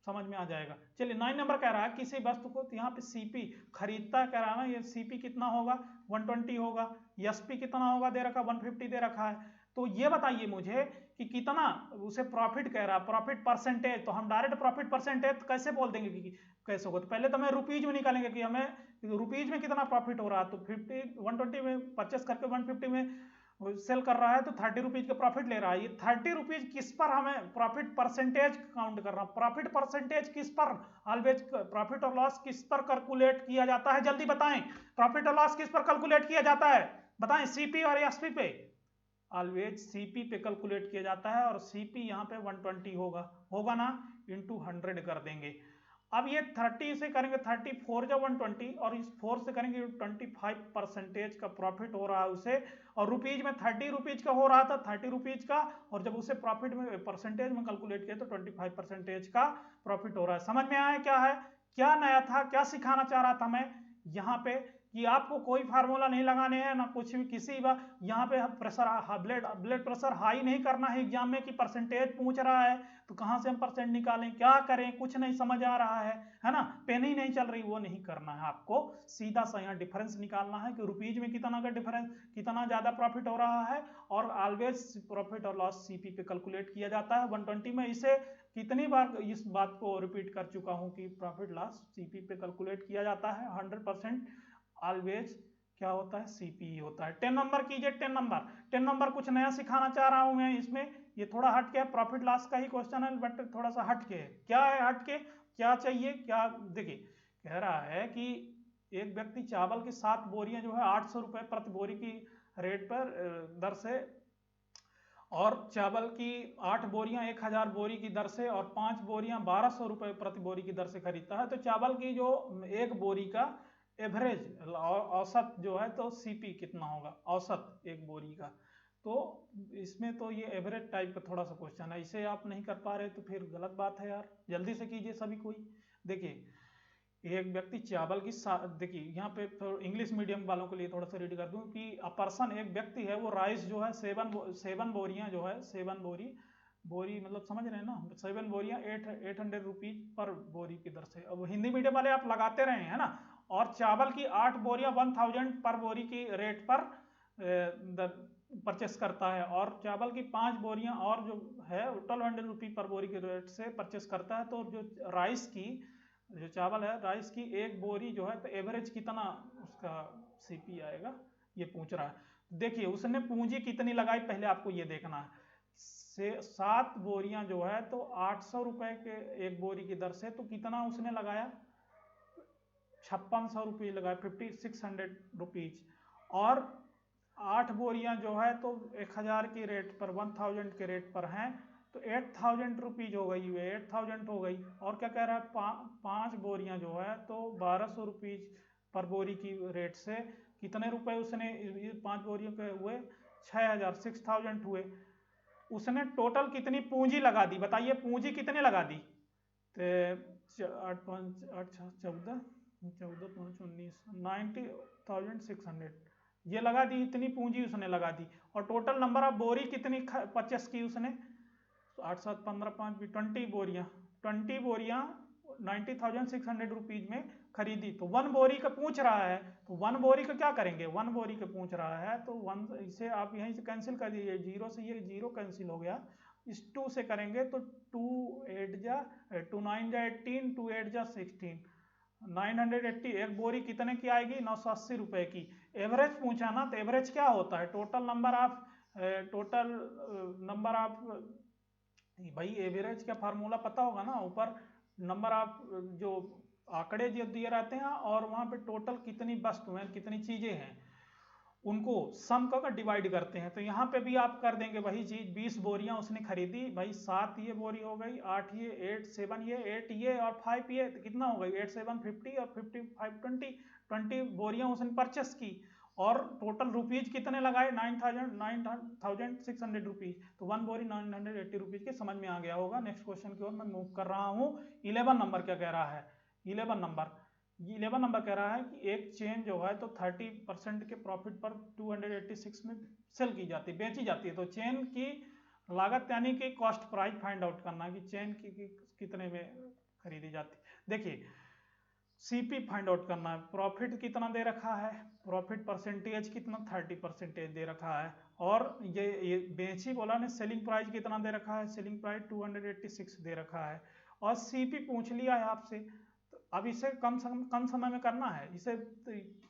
समझ में आ जाएगा। चलिए 9 नंबर कह रहा है किसी वस्तु को, यहाँ पे सीपी खरीदता कह रहा है ना, ये सीपी कितना होगा? 120 होगा। एसपी कितना होगा? दे रखा 150 दे रखा है। तो ये बताइए मुझे कि कितना उसे प्रॉफिट कह रहा है, प्रॉफिट परसेंटेज। तो हम डायरेक्ट प्रॉफिट परसेंटेज कैसे बोल देंगे कि कैसे होगा? तो पहले तो मैं रुपीज में निकालेंगे कि हमें रुपीज में कितना प्रॉफिट हो रहा है। तो 120 में परचेस करके 150 में सेल कर रहा है, तो 30 रुपीज का प्रॉफिट ले रहा है। ये 30 रुपीज किस पर हमें प्रॉफिट परसेंटेज काउंट कर रहा है? प्रॉफिट परसेंटेज किस पर, ऑलवेज प्रॉफिट और लॉस किस पर कैलकुलेट किया जाता है? जल्दी बताएं, प्रॉफिट और लॉस किस पर कैलकुलेट किया जाता है? बताएं, सीपी और एसपी पे? ऑलवेज सीपी पे कैलकुलेट किया जाता है, और सीपी यहाँ पे 120 होगा ना, इंटू 100 कर देंगे। अब ये 30 से करेंगे, 34 जब 120, और इस 4 से करेंगे 25% का प्रॉफिट हो रहा है उसे, और रुपीज में 30 रुपीज का हो रहा था, 30 रुपीज का, और जब उसे प्रॉफिट में परसेंटेज में कैलकुलेट किया तो 25% का प्रॉफिट हो रहा है। समझ में आया क्या है, क्या नया था, क्या सिखाना चाह रहा था मैं यहाँ पे? कि आपको कोई फार्मूला नहीं लगाने हैं ना कुछ भी, किसी बात यहाँ पे प्रेशर, ब्लड प्रेशर हाई नहीं करना है एग्जाम में कि परसेंटेज पूछ रहा है तो कहाँ से हम परसेंट निकालें, क्या करें, कुछ नहीं समझ आ रहा है ना, पेन ही नहीं चल रही, वो नहीं करना है आपको। सीधा सा यहाँ डिफरेंस निकालना है कि रुपीज में कितना का डिफरेंस, कितना ज्यादा प्रॉफिट हो रहा है, और ऑलवेज प्रॉफिट और लॉस सीपी पे कैलकुलेट किया जाता है 120 में। इसे कितनी बार इस बात को रिपीट कर चुका हूँ कि प्रॉफिट लॉस सीपी पे कैलकुलेट किया जाता है 100%। ऑलवेज क्या होता है, सीपी होता है। 10 नंबर कीजिए, 10 नंबर कुछ नया सिखाना चाह रहा हूं मैं इसमें। ये थोड़ा हट के प्रॉफिट लॉस का ही क्वेश्चन है, बट थोड़ा सा हट के है। क्या है हट के, क्या चाहिए, क्या देखिए कह रहा है कि एक व्यक्ति चावल की 7 बोरियां जो है 800 रुपए प्रति बोरी की रेट पर दर से, और चावल की 8 बोरियां 1000 बोरी की दर से, और 5 बोरियां 1200 रुपए प्रति बोरी की दर से खरीदता है। तो चावल की जो एक बोरी का एवरेज औसत जो है, तो सीपी कितना होगा, औसत एक बोरी का। तो इसमें तो ये एवरेज टाइप का थोड़ा सा क्वेश्चन है, इसे आप नहीं कर पा रहे तो फिर गलत बात है यार। जल्दी से कीजिए सभी कोई। देखिए एक व्यक्ति चावल की, देखिए यहाँ पे तो इंग्लिश मीडियम वालों के लिए थोड़ा सा रीड कर दूं कि अ पर्सन, एक व्यक्ति है, वो राइस जो है 7 बोरियां जो है, 7 बोरी मतलब समझ रहे हैं ना, 7 बोरियां 800 रुपीज पर बोरी की दर से। अब हिंदी मीडियम वाले आप लगाते रहे हैं ना। और चावल की 8 बोरियां 1000 पर बोरी की रेट पर परचेस करता है, और चावल की 5 बोरियां और जो है 1200 रुपीज पर बोरी के रेट से परचेस करता है। तो जो राइस की, जो चावल है राइस की एक बोरी जो है, तो एवरेज कितना उसका सीपी आएगा, ये पूछ रहा है। देखिए उसने पूंजी कितनी लगाई पहले आपको ये देखना है। से 7 बोरियां जो है, तो 800 रुपए के एक बोरी की दर से, तो कितना उसने लगाया, 5600 रुपये लगाए, 5600 रुपीज। और 8 बोरियां जो है, तो 1000 की रेट पर, 1000 के रेट पर हैं, तो 8000 रुपीज हो गई, 8000 हो गई। और क्या कह रहा है, 5 बोरियां जो है, तो 1200 रुपीज पर बोरी की रेट से कितने रुपए उसने, 5 बोरियों के हुए 6000, 6000 हुए। उसने टोटल कितनी पूंजी लगा दी, बताइए पूंजी कितने लगा दी। तो 8 5 8 14 14 5 19, 90,600 ये लगा दी, इतनी पूंजी उसने लगा दी। और टोटल नंबर ऑफ बोरी कितनी परचेस की उसने, तो 8 7 15 5 20 बोरियां, 20 बोरियां 90,600 रुपीज में खरीदी। तो 1 बोरी का पूछ रहा है, तो 1 बोरी का क्या करेंगे, 1 बोरी का पूछ रहा है, तो 1 इसे आप यहीं से कैंसिल कर दीजिए, 0 से ये 0 कैंसिल हो गया। इस 2 से करेंगे तो 2 8 जा 2 9 जा 18, 2 8 जा 16, 980। एक बोरी कितने की आएगी, 980 रुपए की। एवरेज पूछा ना, तो एवरेज क्या होता है, टोटल नंबर ऑफ भाई एवरेज का फार्मूला पता होगा ना, ऊपर नंबर ऑफ जो आंकड़े जो दिए रहते हैं, और वहां पे टोटल कितनी वस्तुएं कितनी चीजें हैं, उनको सम का डिवाइड करते हैं। तो यहाँ पे भी आप कर देंगे वही चीज, 20 बोरियां उसने खरीदी भाई, 7 ये बोरी हो गई, 8 ये 8 7 ये 8 ये और 5 ये, तो कितना हो गई 8 7 50 और 55 20 बोरियां उसने परचेस की। और टोटल रुपीज कितने लगाए, 9600 रुपीज। तो 1 बोरी 980 रुपीज के, समझ में आ गया होगा। नेक्स्ट क्वेश्चन की ओर मैं मूव कर रहा हूँ। 11 नंबर क्या कह रहा है, 11 नंबर कह रहा है कि एक चेन जो है, तो 30% के प्रॉफिट पर 286 में सेल की जाती है, बेची जाती है। तो चेन की लागत यानी कि कॉस्ट प्राइस फाइंड आउट करना कि चेन की कितने में खरीदी जाती है। देखिए सीपी फाइंड आउट करना है, प्रॉफिट कितना दे रखा है, प्रॉफिट परसेंटेज कितना 30% दे रखा है। और ये बेची बोला ने, सेलिंग प्राइस कितना दे रखा है, सेलिंग प्राइस 286 दे रखा है। और सीपी पूछ लिया है आपसे, तो अब इसे कम समय में करना है। इसे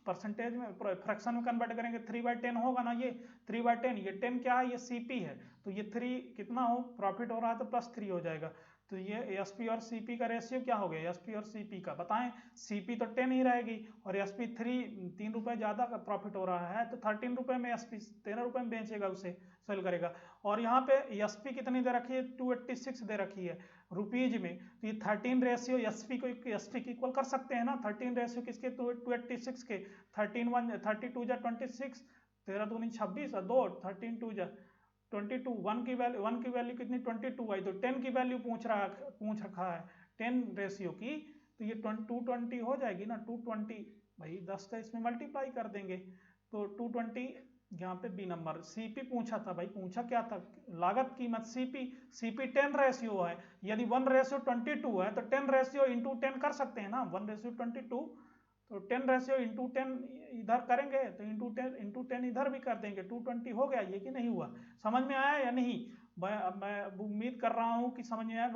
परसेंटेज में, फ्रैक्शन में कन्वर्ट करेंगे, 3/10 होगा ना, ये 3/10, ये 10 क्या है, ये सीपी है। तो ये 3 कितना हो, प्रॉफिट हो रहा है तो +3 हो जाएगा। तो ये एसपी और सीपी का रेशियो क्या हो गया, एसपी और सीपी का बताएं। सीपी तो 10 ही रहेगी, और एसपी 3 रुपए ज्यादा का प्रॉफिट हो रहा है, तो 13 रुपए में एसपी 13 रुपए में बेचेगा, उसे सेल करेगा। और यहाँ पे एसपी कितनी दे रखी है, 286 दे रखी है रुपीज में। तो ये 13 रेशियो एसपी को एसपी की इक्वल कर सकते हैं ना, 13 रेशियो किसके, 286 के। 32 जा 26, 13 दूनी 26 और 2 13 2 जा 22, 1 की वैल्यू कितनी 22 आई। तो 10 की वैल्यू पूछ रखा है 10 रेशियो की, तो ये 220 हो जाएगी ना, 220 भाई 10 का इसमें मल्टीप्लाई कर देंगे, तो 220 यहाँ पे बी नंबर। सीपी पूछा था भाई, पूछा क्या था, लागत कीमत। सीपी 10 रेशियो है, यदि 1:22 है, तो 10 रेशियो इंटू 10 कर सकते हैं ना, 1:22, तो 10 रेशियो इंटू 10 इधर करेंगे, तो इंटू 10 इधर भी कर देंगे, 220 हो गया। ये कि नहीं हुआ, समझ में आया या नहीं। मैं उम्मीद कर रहा हूँ कि समझ में आया।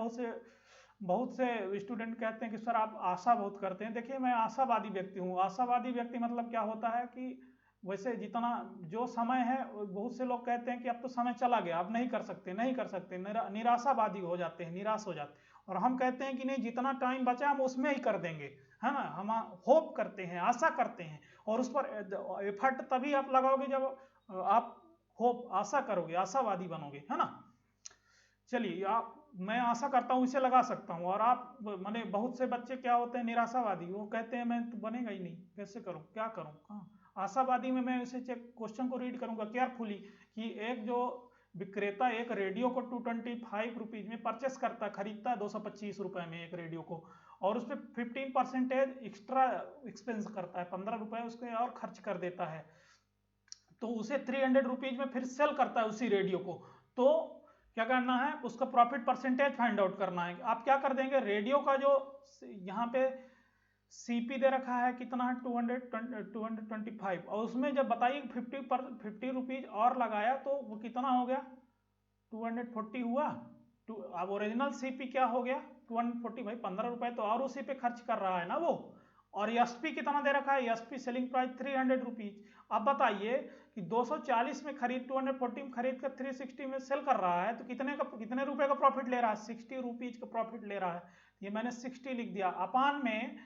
बहुत से स्टूडेंट कहते हैं कि सर आप आशा बहुत करते हैं। देखिए मैं आशावादी व्यक्ति हूँ। आशावादी व्यक्ति मतलब क्या होता है कि वैसे जितना जो समय है, बहुत से लोग कहते हैं कि अब तो समय चला गया, अब नहीं कर सकते, नहीं कर सकते, निराशावादी हो जाते हैं, निराश हो जाते हैं। और हम कहते हैं कि नहीं, जितना टाइम बचा हम उसमें ही कर देंगे, है ना। हम होप करते हैं, आशा करते हैं, और उस पर एफर्ट तभी आप लगाओगे जब आप होप, आशा करोगे, आशावादी बनोगे, है ना। चलिए, आप, मैं आशा करता हूँ इसे लगा सकता हूँ। और आप माने बहुत से बच्चे क्या होते हैं, निराशावादी, वो कहते हैं मैं तो बनेगा ही नहीं, कैसे करूँ, क्या करूँ, कहाँ। आशावादी में मैं इसे चेक क्वेश्चन को रीड करूंगा केयरफुली कि एक जो विक्रेता एक रेडियो को 225 रुपीज में परचेस करता है, खरीदता है 225 रुपए में एक रेडियो को, और उस पर 15% एक्स्ट्रा एक्सपेंस करता है, 15 रुपए उसके और खर्च कर देता है, तो उसे 300 रुपीज में फिर सेल करता है उसी रेडियो को। तो क्या करना है, उसका प्रॉफिट परसेंटेज फाइंड आउट करना है। आप क्या कर देंगे, रेडियो का जो यहाँ पे सीपी दे रखा है कितना है, 225, और उसमें जब बताइए 50 रुपीज और लगाया तो वो कितना हो गया, 240 हुआ। अब ओरिजिनल सीपी क्या हो गया, 240, भाई 15 रुपए तो और उसी पे खर्च कर रहा है ना वो। और एसपी कितना दे रखा है, एसपी सेलिंग प्राइस 300 रुपीज। अब बताइए कि 240 में खरीद, 240 में खरीद कर 360 में सेल कर रहा है, तो कितने रुपए का प्रॉफिट ले रहा है, 60 रुपीज का प्रॉफिट ले रहा है। ये मैंने 60 लिख दिया। अपान में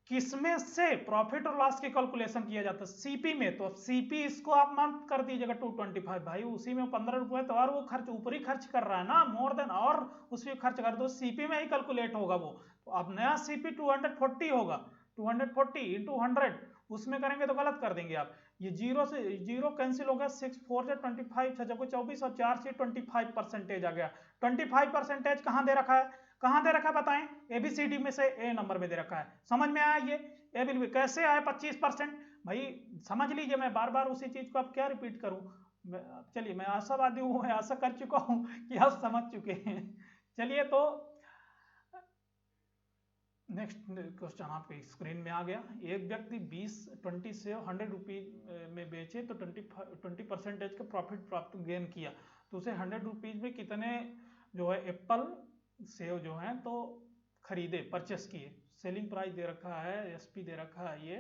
किसमें से प्रॉफिट और लॉस की कैलकुलेशन किया जाता है, सीपी में। तो सीपी इसको आप मान कर दीजिएगा 225, भाई उसी में 15 रुपए तो और वो खर्च ऊपरी खर्च कर रहा है ना, मोर देन, और उसी खर्च कर दो, सीपी में ही कैलकुलेट होगा वो। तो अब नया सीपी 240 होगा, 240 इंटू 100, उसमें करेंगे तो गलत कर देंगे आप। ये जीरो से जीरो कैंसिल हो गया, 6 4 से 25, 6 को 24 और 4 से 25% आ गया। 25% कहाँ दे रखा है, कहां दे रखा है बताएं, एबीसीडी में से ए नंबर में दे रखा है। समझ में आया ये, ए विल बी कैसे आया 25%, भाई समझ लीजिए, मैं बार बार उसी चीज को अब क्या रिपीट करूं। चलिए, मैं आशावादी हूं, मैं आशा कर चुका हूं कि आप समझ चुके हैं। चलिए, तो नेक्स्ट क्वेश्चन आपके स्क्रीन में आ गया। एक व्यक्ति 20 से 100 रुपीज में बेचे तो 20% का प्रॉफिट प्राप्त गेन किया, तो उसे 100 रुपीज में कितने जो है एप्पल सेव जो है तो खरीदे, परचेस किए। सेलिंग प्राइस दे रखा है, एसपी दे रखा है, ये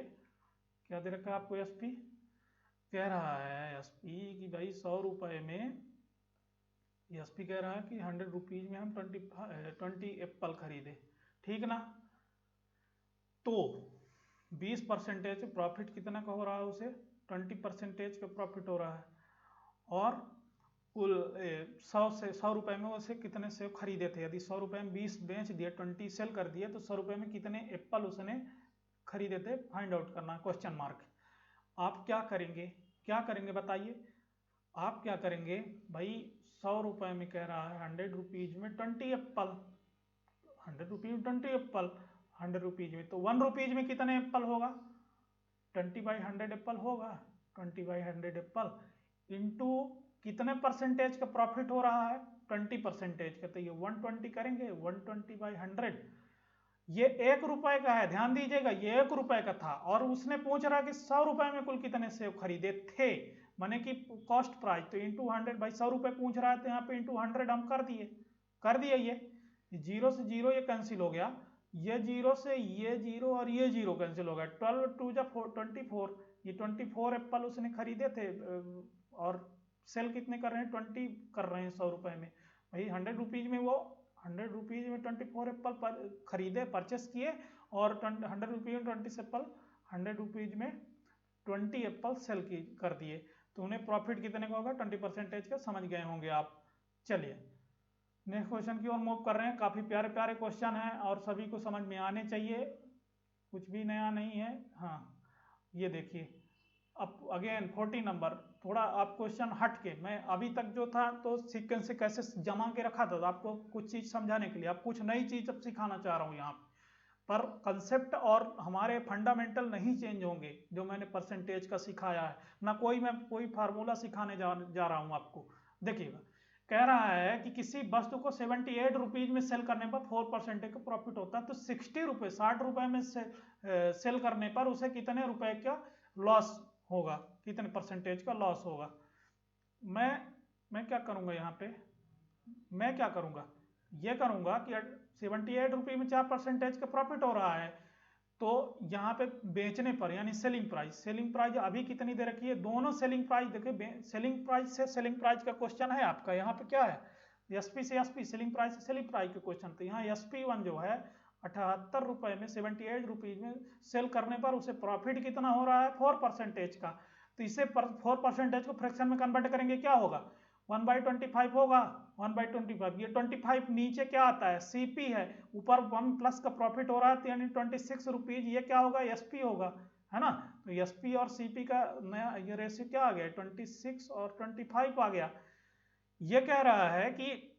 क्या दे रखा है आपको, एसपी कह रहा है, एसपी कि भाई 100 रुपए में, एसपी कह रहा है कि 100 रुपीज में हम 20 एप्पल खरीदे, ठीक ना। तो 20% प्रॉफिट कितना का हो रहा है उसे, 20% का प्रॉफिट हो रहा है। और कुल 100 रुपए में उसे कितने सेब खरीदे थे, यदि 100 रुपए में 20 बेच दिए, 20 सेल कर दिए, तो 100 रुपए में कितने एप्पल उसने खरीदे थे, फाइंड आउट करना है, क्वेश्चन मार्क। आप क्या करेंगे, क्या करेंगे बताइए, आप क्या करेंगे भाई, 100 रुपए में कह रहा है 100 रुपीज में 20 एप्पल, 100 रुपीज में 20 एप्पल, 100 रुपीज में तो 1 रुपीज में कितने एप्पल होगा, 20/100 एप्पल होगा, 20/100 एप्पल इंटू कितने परसेंटेज का प्रॉफिट हो रहा है, 20% का, तो ये 120 करेंगे, 120/100, ये 1 रुपए का है, ध्यान दीजिएगा, ये 1 रुपए का था, और उसने पूछ रहा कि 100 रुपए में कुल कितने सेब खरीदे थे, माने कि कॉस्ट प्राइस, तो इंटू 100, भाई 100 रुपए पूछ रहा है तो यहाँ पे इंटू 100 हम कर दिए। ये जीरो से जीरो ये कैंसिल हो गया, ये जीरो से ये जीरो और ये जीरो कैंसिल हो गया, 12 2 जा 24, ये 24 एप्पल उसने खरीदे थे, और सेल कितने कर रहे हैं, 20 कर रहे हैं 100 रुपए में, भाई 100 रुपीज में वो 100 रुपीज में 24 एप्पल खरीदे, परचेस किए, और 100 रुपीज में 20 एप्पल, 100 रुपीज में 20 एप्पल सेल कर दिए, तो उन्हें प्रॉफिट कितने का होगा, 20% का, समझ गए होंगे आप। चलिए, नेक्स्ट क्वेश्चन की ओर मूव कर रहे हैं। काफी प्यारे प्यारे क्वेश्चन हैं और सभी को समझ में आने चाहिए, कुछ भी नया नहीं है। हाँ, ये देखिए, अब अगेन 40 नंबर, थोड़ा आप क्वेश्चन हट के, मैं अभी तक जो था तो सीक्वेंस से कैसे जमा के रखा था, तो आपको कुछ चीज समझाने के लिए, आप कुछ नई चीज अब सिखाना चाह रहा हूँ यहाँ पर कंसेप्ट और हमारे फंडामेंटल नहीं चेंज होंगे, जो मैंने परसेंटेज का सिखाया है, ना मैं कोई फार्मूला सिखाने जा रहा हूँ आपको। देखिएगा, कह रहा है कि किसी वस्तु को 78 रुपीज में सेल करने पर 4% का प्रॉफिट होता है, तो 60 रुपए में सेल करने पर उसे कितने रुपए का लॉस होगा, कितने परसेंटेज का लॉस होगा। मैं क्या करूंगा यहाँ पे, मैं क्या करूंगा, ये करूंगा कि 78 रुपये में 4% का प्रॉफिट हो रहा है, तो यहाँ पे बेचने पर यानी सेलिंग प्राइस अभी कितनी दे रखी है, दोनों सेलिंग प्राइस देखिए, सेलिंग प्राइस से सेलिंग प्राइस का क्वेश्चन है आपका, यहाँ पे क्या है एसपी से एसपी, सेलिंग प्राइस से सेलिंग प्राइस का क्वेश्चन। तो यहाँ SP1 जो है 78 रुपए में 78 रुपीज में सेल करने पर उसे प्रॉफिट कितना हो रहा है 4% का। तो इसे 4% को फ्रैक्शन में कन्वर्ट करेंगे क्या होगा 1/25 होगा, 1/25। ये 25 नीचे क्या आता है सीपी है, ऊपर 1 प्लस का प्रॉफिट हो रहा है यानी 26 रुपीज, ये क्या होगा एसपी होगा, है ना। तो एसपी और सीपी का नया ये रेशियो क्या आ गया 26 और 25 आ गया। ये कह रहा है कि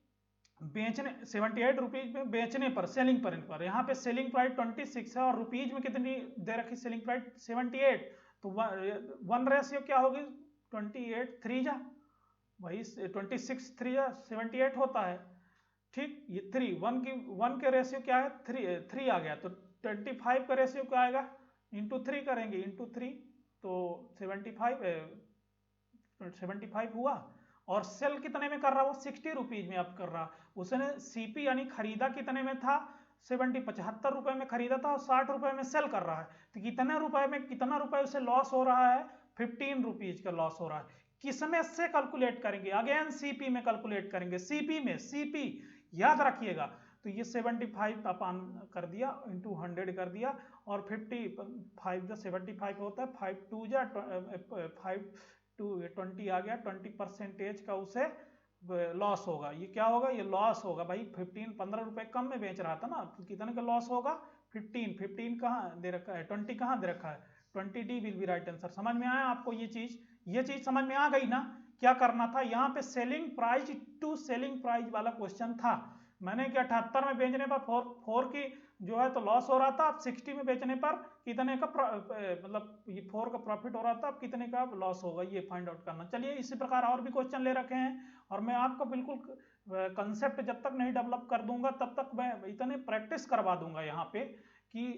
बेचने 78 रुपीज में बेचने पर सेलिंग पर यहाँ पे सेलिंग प्राइस 26 है और रुपीज में कितनी दे रखी सेलिंग प्राइस 78, तो 1 रेशियो क्या होगी 28 3 जा वही 26 3 जा 78 होता है, ठीक। ये 3 1 के रेशियो क्या है 3 आ गया, तो 25 का रेशियो क्या आएगा इंटू 3 करेंगे, इंटू 3 तो 75 हुआ। और सेल कितने में कर रहा वो 60 रुपीज में अब कर रहा, उसने सीपी यानी खरीदा कितने में था 75 रुपए में खरीदा था और 60 रुपए में सेल कर रहा है, तो कितने रुपए में कितना रुपए उसे लॉस हो रहा है 15 रुपीज का लॉस हो रहा है। किसमें से कैलकुलेट करेंगे, अगेन सीपी में कैलकुलेट करेंगे, सीपी याद रखिएगा। तो ये 75 अपन कर दिया इंटू 100 कर दिया और 55 जो 75 होता है 5 2 जा 5 2 20 आ गया, 20% का उसे लॉस होगा। ये क्या होगा ये लॉस होगा भाई 15 रुपए कम में बेच रहा था ना, तो कितने का लॉस होगा 15 कहाँ दे रखा है 20 कहाँ दे रखा है 20D will be right answer. समझ में आया आपको ये चीज समझ में आ गई ना। क्या करना था यहाँ पे selling price to selling price वाला क्वेश्चन था, मैंने क्या 78 में बेचने पर 4 की जो है तो लॉस हो रहा था, अब 60 में बेचने पर कितने का मतलब ये 4 का प्रॉफिट हो रहा था, अब कितने का लॉस होगा ये फाइंड आउट करना। चलिए इसी प्रकार और भी क्वेश्चन ले रखे हैं और मैं आपको बिल्कुल कंसेप्ट जब तक नहीं डेवलप कर दूंगा तब तक मैं इतने प्रैक्टिस करवा दूंगा यहाँ पे कि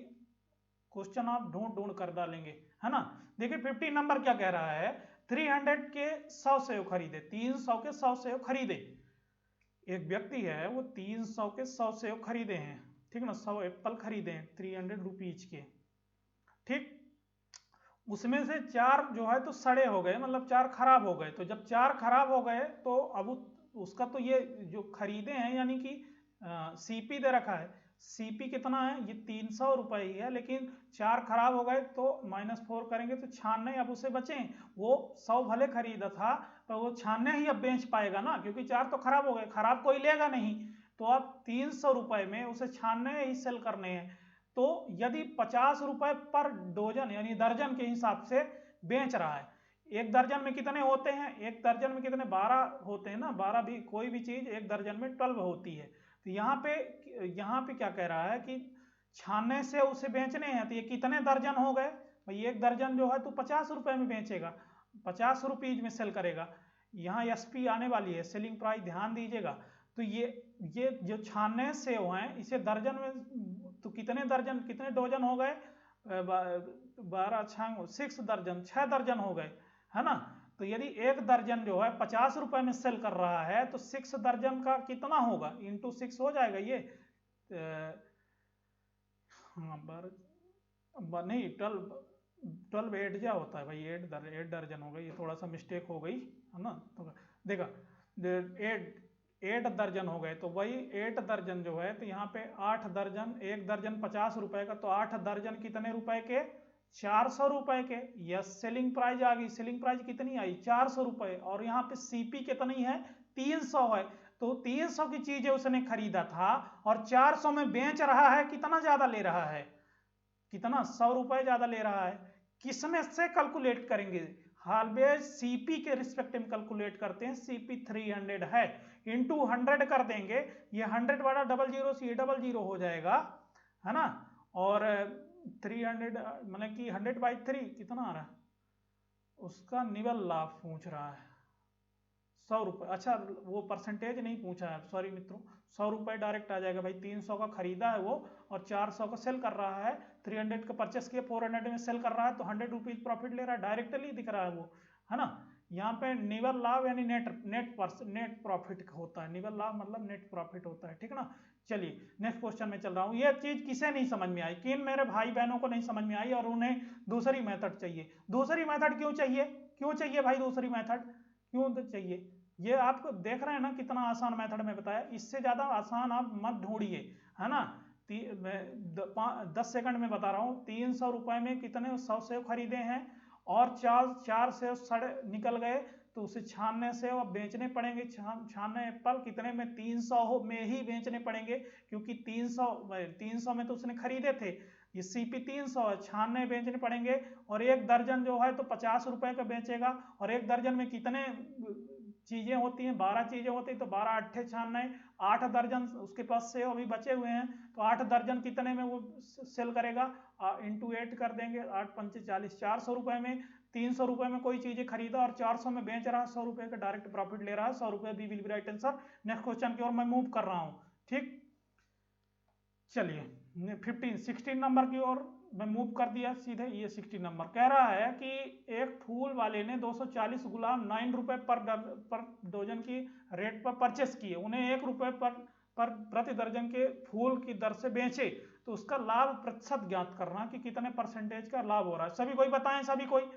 क्वेश्चन आप ढूंढ कर डालेंगे, है ना। देखिए 50 नंबर क्या कह रहा है 300 के 100 सेव खरीदे, 300 के 100 सेव खरीदे। एक व्यक्ति है वो 300 के 100 सेव खरीदे हैं, ठीक ना, 100 एप्पल खरीदे हैं 300 रुपीज के, ठीक। उसमें से 4 जो है तो सड़े हो गए, मतलब 4 खराब हो गए। तो जब 4 खराब हो गए तो अब उसका तो ये जो खरीदे हैं यानी कि सीपी दे रखा है, सीपी कितना है ये 300 रुपए ही है, लेकिन 4 खराब हो गए तो -4 करेंगे तो 96 अब उसे बचे। वो 100 भले खरीदा था तो वो 96 ही अब बेच पाएगा ना, क्योंकि 4 तो खराब हो गए, खराब कोई लेगा नहीं, तो अब 300 रुपए में उसे 96 ही सेल करने हैं। तो यदि 50 रुपए पर डोजन यानी दर्जन के हिसाब से बेच रहा है, एक दर्जन में कितने होते हैं, एक दर्जन में कितने 12 होते हैं ना, 12 भी कोई भी चीज एक दर्जन में 12 होती है। तो यहाँ पे क्या कह रहा है कि 96 से उसे बेचने हैं, तो ये कितने दर्जन हो गए भाई, एक दर्जन जो है तो 50 रुपए में बेचेगा, 50 रुपीज में सेल करेगा। यहाँ एसपी आने वाली है सेलिंग प्राइस, ध्यान दीजिएगा। तो ये जो 96 सेव हैं इसे दर्जन में तो कितने डोजन हो गए 12 6 दर्जन 6 दर्जन हो गए, है ना। तो यदि एक दर्जन जो है 50 रुपए में सेल कर रहा है तो 6 दर्जन का कितना होगा इंटू 6 हो जाएगा ये नहीं 12 8 जा होता है भाई, 8 दर्जन हो गई, ये थोड़ा सा मिस्टेक हो गई है ना। तो देखा 8 दर्जन हो गए, तो वही 8 दर्जन जो है तो यहाँ पे 8 दर्जन, एक दर्जन 50 रुपए का, तो 8 दर्जन कितने रुपए के 400 रुपए के। यस सेलिंग प्राइस आ गई, सेलिंग प्राइस कितनी आई 400 रुपए, और यहाँ पे सीपी कितनी है 300 है। तो 300 की चीजें उसने खरीदा था और 400 में बेच रहा है, कितना ज्यादा ले रहा है, कितना 100 रुपए ज्यादा ले रहा है। किसमें से कैलकुलेट करेंगे, ऑलवेज सीपी के रिस्पेक्ट में कैलकुलेट करते हैं। सीपी 300 है, इंटू 100 कर देंगे, ये 100 वाला 00 से ये 00 हो जाएगा, है ना। और 300 मतलब कि 100/3 कितना आ रहा है, उसका निवल लाभ पूछ रहा है 100 रुपए। अच्छा वो परसेंटेज नहीं पूछा है, सॉरी मित्रों, 100 रुपए डायरेक्ट आ जाएगा भाई, 300 का खरीदा है वो और 400 का सेल कर रहा है, 300 का परचेस किया 400 में सेल कर रहा है, तो 100 रुपीज प्रॉफिट ले रहा है, डायरेक्टली दिख रहा है वो, है ना। यहाँ पे निवल लाभ यानी नेट प्रॉफिट होता है, निवल लाभ मतलब नेट प्रॉफिट होता है, ठीक है ना। चलिए नेक्स्ट क्वेश्चन में चल रहा हूँ। ये चीज किसे नहीं समझ में आई, किन मेरे भाई बहनों को नहीं समझ में आई और उन्हें दूसरी मेथड चाहिए। दूसरी मेथड क्यों चाहिए, क्यों चाहिए भाई दूसरी मेथड, क्यों चाहिए? ये आप देख रहे हैं ना कितना आसान मेथड में बताया, इससे ज्यादा आसान आप मत ढूंढिए, है ना। 10 सेकंड में बता रहा हूँ। 300 रुपए में कितने 100 सेव खरीदे हैं और चार सेव सड़ निकल गए, तो उसे छानने से और बेचने पड़ेंगे। छानने एप्पल कितने में, 300 में ही बेचने पड़ेंगे, क्योंकि 300 में तो उसने खरीदे थे। ये सीपी 300 है, छानने बेचने पड़ेंगे। और एक दर्जन जो है तो 50 रुपए का बेचेगा। और एक दर्जन में कितने चीजें होती हैं, 12 चीजें होती हैं, तो 12 अट्ठे छानने, 8 दर्जन उसके पास सेव अभी बचे हुए हैं, तो 8 दर्जन कितने में वो सेल करेगा, इंटू 8 कर देंगे, 8 पंचे 40, 400 रुपए में। 300 रुपए में कोई चीजें खरीदा और 400 में बेच रहा है, 100 रुपए का डायरेक्ट प्रॉफिट ले रहा है, 100 रुपए B will be right answer. Next question की ओर मैं मूव कर रहा हूं, ठीक। चलिए 16 नंबर की ओर मैं मूव कर दिया सीधे। ये 16 नंबर कह रहा है कि एक फूल वाले ने 240 गुलाब 9 रुपए पर डोजन की रेट पर परचेस किए, उन्हें 1 रुपए पर प्रति दर्जन के फूल की दर से बेचे, तो उसका लाभ प्रतिशत ज्ञात करना कि कितने परसेंटेज का लाभ हो रहा है। सभी कोई बताएं, सभी कोई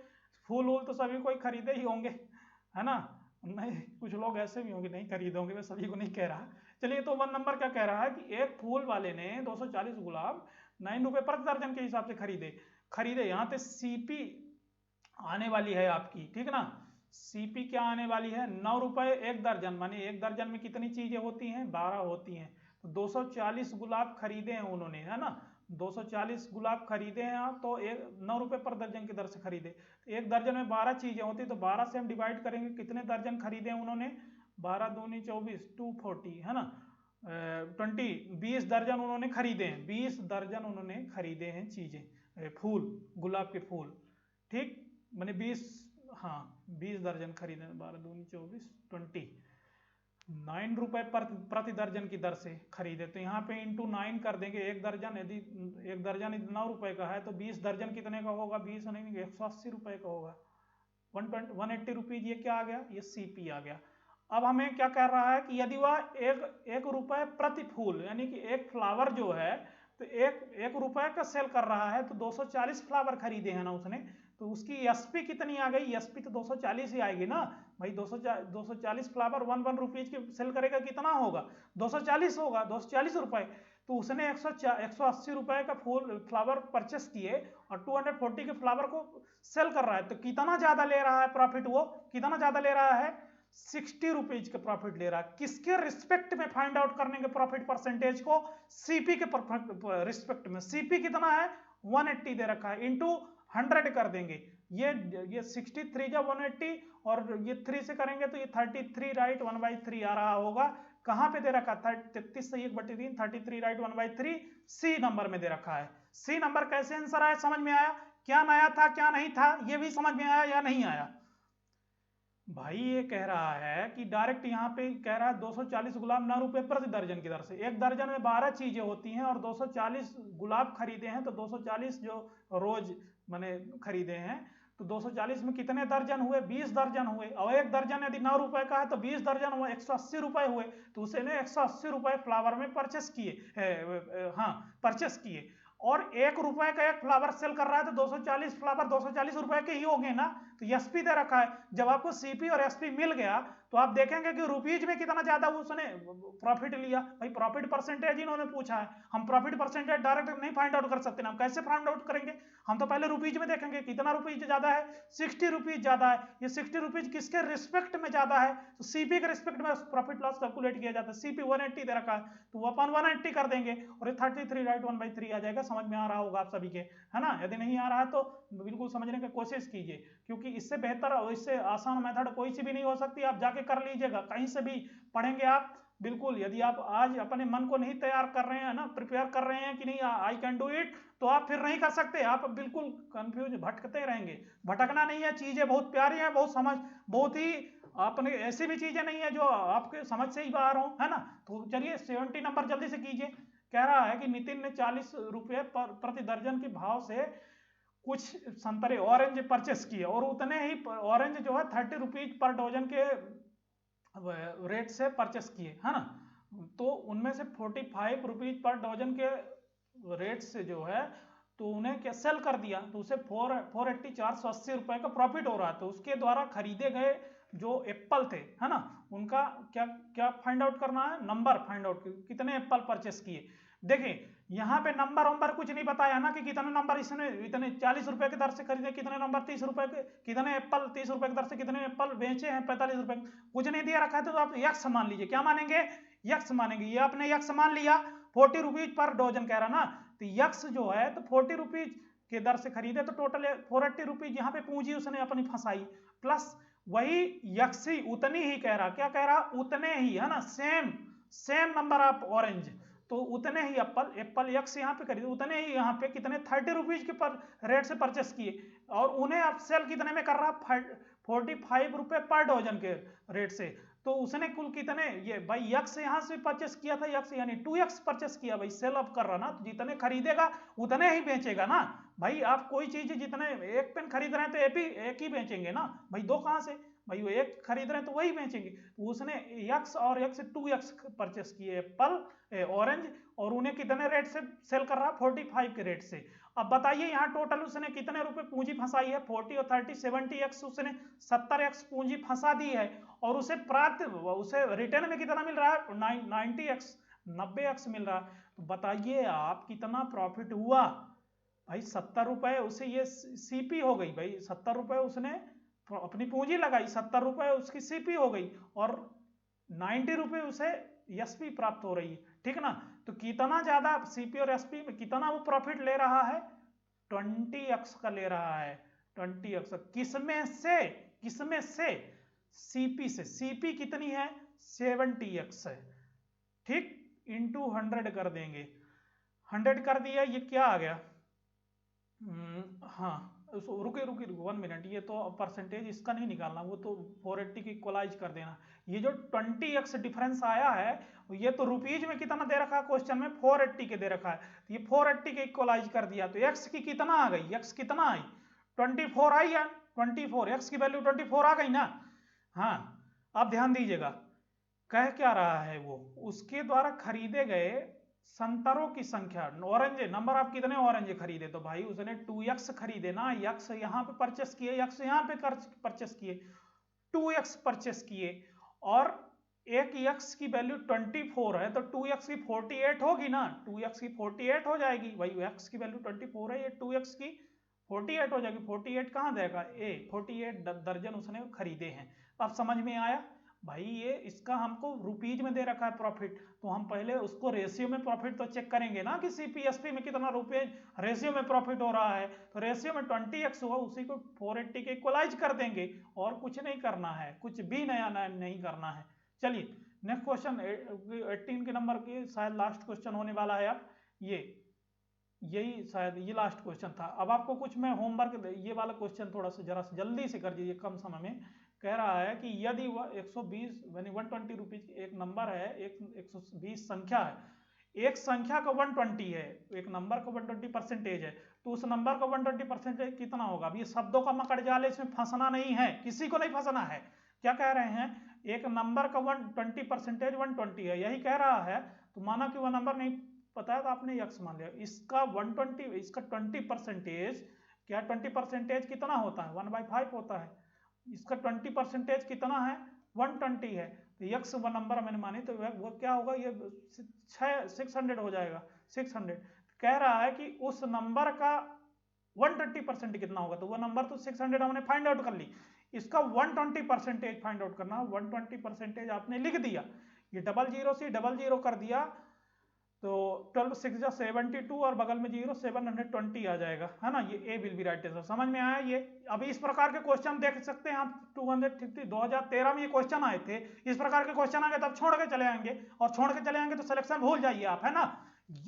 फूल वूल तो सभी कोई खरीदे ही होंगे, है ना। नहीं, कुछ लोग ऐसे भी होंगे नहीं खरीदे होंगे, मैं सभी को नहीं कह रहा। चलिए तो 1 नंबर क्या कह रहा है कि एक फूल वाले ने 240 गुलाब 9 रुपए प्रति दर्जन के हिसाब से खरीदे। यहाँ पे सीपी आने वाली है आपकी, ठीक ना। सीपी क्या आने वाली है, 9 रुपए एक दर्जन, माने एक दर्जन में कितनी चीजें होती हैं, 12 होती हैं। तो 240 गुलाब खरीदे हैं उन्होंने, है ना। 240 गुलाब खरीदे हैं तो 9 रुपए पर दर्जन की दर से खरीदे। एक दर्जन में 12 चीजें होती, तो 12 से हम डिवाइड करेंगे, कितने दर्जन खरीदे हैं उन्होंने, 12 दूनी 24, 240, है ना। 20 दर्जन उन्होंने खरीदे हैं, 20 दर्जन उन्होंने खरीदे हैं चीजें, फूल, गुलाब के फूल, ठीक। मैंने 20, हाँ 20 दर्जन खरीदे, 12 दूनी 24, 20, 9 रुपए प्रति दर्जन की दर से खरीदे। तो यहाँ पे इंटू 9 कर देंगे। एक दर्जन यदि 9 रुपए का है तो 20 दर्जन कितने का होगा, 20 नहीं 180 रुपए का होगा, 180 रुपीज। ये क्या आ गया, ये सीपी आ गया। अब हमें क्या कह रहा है कि यदि वह एक रुपए प्रति फूल, यानी कि एक फ्लावर जो है तो एक रुपए का सेल कर रहा है, तो 240 फ्लावर खरीदे हैं ना उसने, तो उसकी एसपी कितनी आ गई, एसपी तो 240 ही आएगी ना भाई। 240 फ्लावर 1 रुपीज के सेल करेगा, कितना होगा, 240 होगा, 240 रुपए। तो उसने 180 रुपए का फ्लावर परचेस किए और 240 के फ्लावर को सेल कर रहा है, तो कितना ज्यादा ले रहा है प्रॉफिट, वो कितना ज्यादा ले रहा है, 60 रुपीज का प्रॉफिट ले रहा है। किसके रिस्पेक्ट में फाइंड आउट करने के प्रॉफिट परसेंटेज को, सीपी के रिस्पेक्ट में। सीपी कितना है, 180 दे रखा है, इंटू 100 कर देंगे। ये 63 जब 180 और ये 3 से करेंगे तो ये 33 राइट 1/3 आ रहा होगा। कहां पे दे रखा, 33 से 1/3, 33 राइट 1/3 सी नंबर में दे रखा है। सी नंबर कैसे आंसर आया, समझ में आया, क्या नया था क्या नहीं था, ये भी समझ में आया या नहीं आया भाई। ये कह रहा है कि डायरेक्ट यहाँ पे कह रहा है 240 गुलाब 9 रुपए प्रति दर्जन की दर से, एक दर्जन में 12 चीजें होती हैं और 240 गुलाब खरीदे हैं, तो 240 जो रोज मैंने खरीदे हैं, तो 240 में कितने दर्जन हुए, 20 दर्जन हुए। और एक दर्जन यदि 9 रुपए का है तो 20 दर्जन हुए, 180 रुपए हुए। तो उसने 180 रुपए फ्लावर में परचेस किए, हाँ परचेस किए। और 1 रुपए का एक फ्लावर सेल कर रहा है, तो 240 फ्लावर 240 रुपए के ही होंगे ना। तो एसपी दे रखा है। जब आपको सीपी और एसपी मिल गया तो आप देखेंगे कि रुपीज में कितना ज्यादा उसने प्रॉफिट लिया। भाई प्रॉफिट परसेंटेज इन्होंने पूछा है, हम प्रॉफिट परसेंटेज डायरेक्ट नहीं फाइंड आउट कर सकते ना, हम कैसे फाइंड आउट करेंगे, हम तो पहले रुपीज में देखेंगे कितना रुपीज ज्यादा है, 60 रुपीज ज्यादा है। ये 60 रुपीज किसके रिस्पेक्ट में ज्यादा है, तो सीपी के रिस्पेक्ट में प्रॉफिट लॉस कैलकुलेट किया जाता है। सीपी 180 दे रखा है, तो वो अपन 180 कर देंगे और 33 राइट 1/3 आ जाएगा। समझ में आ रहा होगा आप सभी के, है ना। यदि नहीं आ रहा है तो बिल्कुल समझने की कोशिश कीजिए, क्योंकि इससे बेहतर और इससे आसान मेथड कोई सी भी नहीं हो सकती। आप जाके कर लीजिएगा, कहीं से भी पढ़ेंगे आप बिल्कुल। यदि आप आज अपने मन को नहीं तैयार कर रहे हैं ना, प्रिपेयर कर रहे हैं कि नहीं आई कैन डू इट, तो आप फिर नहीं कर सकते, आप बिल्कुल कंफ्यूज भटकते रहेंगे। भटकना नहीं है, चीजें बहुत प्यारी हैं, बहुत ही आपने ऐसी भी चीजें नहीं है जो आपके समझ से ही बाहर हो, है ना। तो चलिए 70 नंबर जल्दी से कीजिए। कह रहा है कि नितिन ने 40 रुपये प्रति दर्जन के भाव से कुछ संतरे ऑरेंज परचेस किए और उतने ही ऑरेंज जो है 30 रुपीज पर डजन के रेट से परचेस किए, है ना। तो उनमें से 45 रुपीज पर डजन के रेट से जो है तो उन्हें क्या सेल कर दिया, तो उसे 480 480 रुपए का प्रॉफिट हो रहा है। तो उसके द्वारा खरीदे गए जो एप्पल थे, है ना, उनका क्या क्या फाइंड आउट करना है, नंबर फाइंड आउट, कितने एप्पल परचेस किए। देखिए यहाँ पे नंबर वंबर कुछ नहीं बताया ना कि कितने नंबर इसने इतने 40 रुपए की दर से खरीदे, कितने नंबर 30 रुपए के, कितने एप्पल 30 रुपए की दर से कितने एप्पल बेचे हैं 45 रुपए, कुछ नहीं दिया रखा है। तो आप यक्स मान लीजिए, क्या मानेंगे, यक्स मानेंगे। ये आपने यक्स मान लिया, 40 रुपीज पर डजन कह रहा ना, तो यक्स जो है तो 40 रुपीज के दर से खरीदे तो टोटल 480 रुपीज यहाँ पे पूंजी उसने अपनी फंसाई, प्लस वही यक्सी उतनी ही कह रहा, क्या कह रहा, उतने ही, है ना, same same number of orange, तो उतने ही एप्पल एप्पल यक्स यहाँ पे खरीदे, उतने ही यहाँ पे कितने 30 रुपीज के पर रेट से परचेस किए, और उन्हें अब सेल कितने में कर रहा, 45 रुपए पर डजन के रेट से। तो उसने कुल कितने, ये भाई यक्स यहाँ से परचेस किया था, यक्स यानी 2x परचेस किया भाई, सेल अप कर रहा ना, तो जितने खरीदेगा उतने ही बेचेगा ना भाई। आप कोई चीज जितने, एक पेन खरीद रहे हैं तो एक ही बेचेंगे ना भाई, दो कहाँ से भाई, वो एक खरीद रहे हैं तो वही बेचेंगे। तो उसने यक्स और यक्स 2x परचेस किए एप्पल ऑरेंज, और उन्हें कितने रेट से सेल कर रहा, 45 के रेट से। अब बताइए यहाँ टोटल उसने कितने रुपए पूंजी फंसाई है, 40 और 30 70x, उसने 70x पूंजी फंसा दी है, और उसे प्राप्त, उसे रिटर्न में कितना मिल रहा है, 90x 90x मिल रहा है। तो बताइए आप कितना प्रॉफिट हुआ भाई, 70 रुपए उसे, ये सीपी हो गई भाई, 70 रुपए उसने अपनी पूंजी लगाई, 70 रुपए उसकी सीपी हो गई, और 90 रुपए उसे एसपी प्राप्त हो रही है, ठीक ना। तो कितना ज्यादा सीपी और एसपी में कितना वो प्रॉफिट ले रहा है, 20x का ले रहा है, 20x। किसमें से, सीपी से। सीपी कितनी है, 70x है, ठीक, इंटू 100 कर देंगे, 100 कर दिया, ये क्या आ गया, हाँ रुके रुके रुके 1 मिनट, ये तो परसेंटेज इसका नहीं निकालना, वो तो 480 की इक्वलाइज कर देना। ये जो 20x डिफरेंस आया है, ये तो रुपीज में कितना दे रखा है क्वेश्चन में, 480 के दे रखा है, तो ये 480 के इक्वलाइज कर दिया, तो x की कितना आ गई, x कितना आई, 24 आई है, 24, x की वैल्यू 24 आ गई ना। हाँ अब ध्यान दीजिएगा, कह क्या रहा है वो, उसके द्वारा खरीदे गए संतरों की संख्या, ऑरेंज नंबर आप कितने ऑरेंज खरीदे, तो भाई उसने 2x खरीदे ना, यक्स यहाँ पे परचेस किए, यक्स यहाँ पे परचेस किए, 2x परचेस किए, और एक यक्स की वैल्यू 24 है, तो 2x की 48 होगी ना, 2x की 48 हो जाएगी भाई, x की वैल्यू 24 है, ये 2x की 48 हो जाएगी, 48 कहाँ देगा, 48 दर्जन उसने खरीदे हैं। अब समझ में आया भाई, ये इसका हमको रुपीज में दे रखा है प्रॉफिट, तो हम पहले उसको रेशियो में प्रॉफिट तो चेक करेंगे ना कि सीपीएसपी में कितना रुपए रेशियो में प्रॉफिट हो रहा है, तो रेशियो में 20x हुआ, उसी को 480 के इक्वलाइज कर देंगे, और कुछ नहीं करना है, कुछ भी नया नहीं करना है। चलिए नेक्स्ट क्वेश्चन 18 के नंबर की शायद लास्ट क्वेश्चन होने वाला है, अब यही शायद ये लास्ट क्वेश्चन था। अब आपको कुछ मैं होमवर्क, ये वाला क्वेश्चन थोड़ा सा जरा जल्दी से कर दीजिए कम समय में। कह रहा है कि यदि वह 120 यानी 120 रुपीज एक नंबर है, एक 120 संख्या है, एक संख्या का 120 है, एक नंबर का 120 परसेंटेज है, तो उस नंबर का 120 परसेंटेज कितना होगा। अब ये शब्दों का मकड़ जाल है, इसमें फंसना नहीं है, किसी को नहीं फंसना है। क्या कह रहे हैं, एक नंबर का 120 परसेंटेज 120 है, यही कह रहा है, तो माना कि वह नंबर नहीं पता है तो आपने यक्स मान लिया। इसका 120, इसका 20% क्या, 20% कितना होता है, 1/5 होता है, इसका 20% कितना है, 120 है, तो यक्स वो नंबर मैंने मानी, तो वो क्या होगा, ये 600 हो जाएगा, 600। कह रहा है कि उस नंबर का 120% कितना होगा, तो वो नंबर तो 600 हमने फाइंड आउट कर ली, इसका 120% फाइंड आउट करना, 120% आपने लिख दिया, ये 00 से 00 कर दिया, तो 12 6 जा 72, और बगल में 0 720 आ जाएगा, है ना, ये ए विल बी राइट आंसर। समझ में आया ये। अभी इस प्रकार के क्वेश्चन देख सकते हैं आप, 2013 में ये क्वेश्चन आए थे, इस प्रकार के क्वेश्चन आएंगे तब छोड़ के चले आएंगे, और छोड़ के चले आएंगे तो सिलेक्शन भूल जाइए आप, है ना।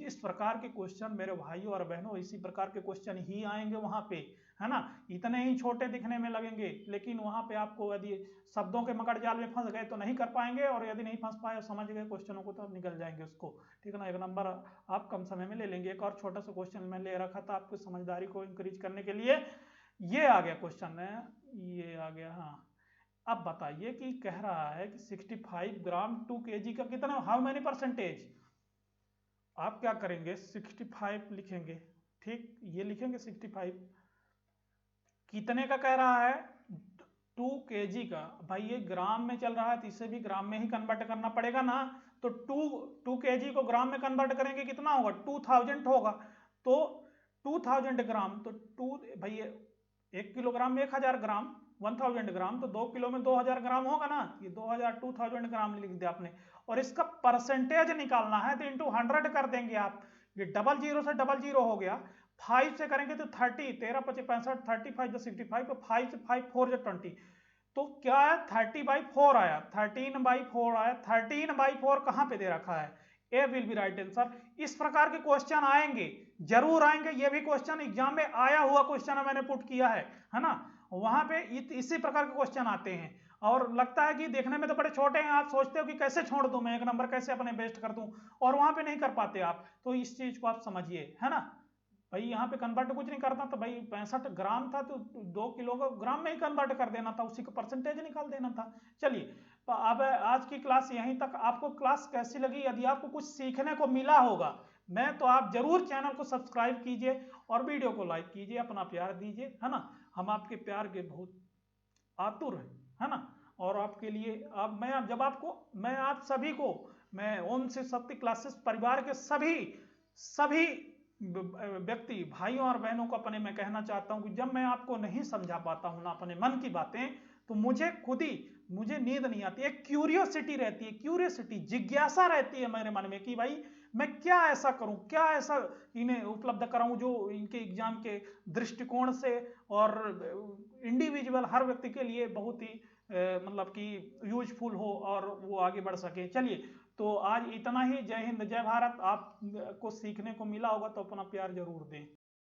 इस प्रकार के क्वेश्चन मेरे भाइयों और बहनों, इसी प्रकार के क्वेश्चन ही आएंगे वहां पे, है ना। इतने ही छोटे दिखने में लगेंगे, लेकिन वहां पे आपको यदि शब्दों के मकड़ जाल में फंस गए तो नहीं कर पाएंगे, और यदि नहीं फंस पाए समझ गए क्वेश्चनों को तो आप निकल जाएंगे उसको, ठीक है ना। एक नंबर आप कम समय में ले लेंगे। एक और छोटा सा क्वेश्चन मैं ले रखा था आपको समझदारी को इंक्रीज करने के लिए, ये आ गया क्वेश्चन है, ये आ गया, हाँ अब बताइए कि कह रहा है कि 65 ग्राम 2 kg का कितना, हाउ मेनी परसेंटेज। आप क्या करेंगे, 65 लिखेंगे, ठीक, ये लिखेंगे 65 कितने का कह रहा है, 2 kg का। भाई ये ग्राम में चल रहा है तो इसे भी ग्राम में ही कन्वर्ट करना पड़ेगा ना। तो 2 kg को ग्राम में कन्वर्ट करेंगे कितना होगा, 2000 होगा। तो 2000 ग्राम, तो 2 भाई 1 किलोग्राम में 1000 ग्राम, 1000 ग्राम, तो 2 किलो में 2000 ग्राम होगा ना। ये 2000 ग्राम लिख दिया आपने। और इसका परसेंटेज निकालना है तो इंटू 100 कर देंगे आप। ये डबल जीरो से डबल जीरो हो गया, 5 से करेंगे तो 30, 13 25 65, 35 जो 65, तो 5 से 5 4 जो 20, तो क्या है 30/4 आया, 13/4 आया। 13/4 कहां पे दे रखा है, ए विल बी राइट आंसर। इस प्रकार के क्वेश्चन आएंगे, जरूर आएंगे। ये भी क्वेश्चन एग्जाम में आया हुआ क्वेश्चन मैंने पुट किया है ना। वहां पे इसी प्रकार के क्वेश्चन आते हैं। और लगता है कि देखने में तो बड़े छोटे हैं, आप सोचते हो कि कैसे छोड़ दूं मैं, एक नंबर कैसे अपने बेस्ट कर दूं, और वहां पे नहीं कर पाते आप। तो इस चीज को आप समझिए, है ना। भाई यहाँ पे कन्वर्ट कुछ नहीं करना, तो भाई 65 ग्राम था तो 2 किलो को ग्राम में ही कन्वर्ट कर देना था, उसी का परसेंटेज निकाल देना था। चलिए, तो अब आज की क्लास यहीं तक। आपको क्लास कैसी लगी, यदि आपको कुछ सीखने को मिला होगा मैं, तो आप जरूर चैनल को सब्सक्राइब कीजिए और वीडियो को लाइक कीजिए, अपना प्यार दीजिए, है ना। हम आपके प्यार के बहुत आतुर है ना। और आपके लिए मैं आप सभी को, मैं ओम से शक्ति क्लासेस परिवार के सभी सभी व्यक्ति भाइयों और बहनों को अपने मैं कहना चाहता हूं कि जब मैं आपको नहीं समझा पाता हूं ना अपने मन की बातें, तो मुझे नींद नहीं आती, एक क्यूरियोसिटी रहती है, क्यूरियोसिटी जिज्ञासा रहती है मेरे मन में कि भाई मैं क्या ऐसा करूं, क्या ऐसा इन्हें उपलब्ध कराऊं जो इनके एग्जाम के दृष्टिकोण से और इंडिविजुअल हर व्यक्ति के लिए बहुत ही मतलब कि यूजफुल हो और वो आगे बढ़ सके। चलिए, तो आज इतना ही। जय हिंद, जय भारत। आपको सीखने को मिला होगा तो अपना प्यार जरूर दें।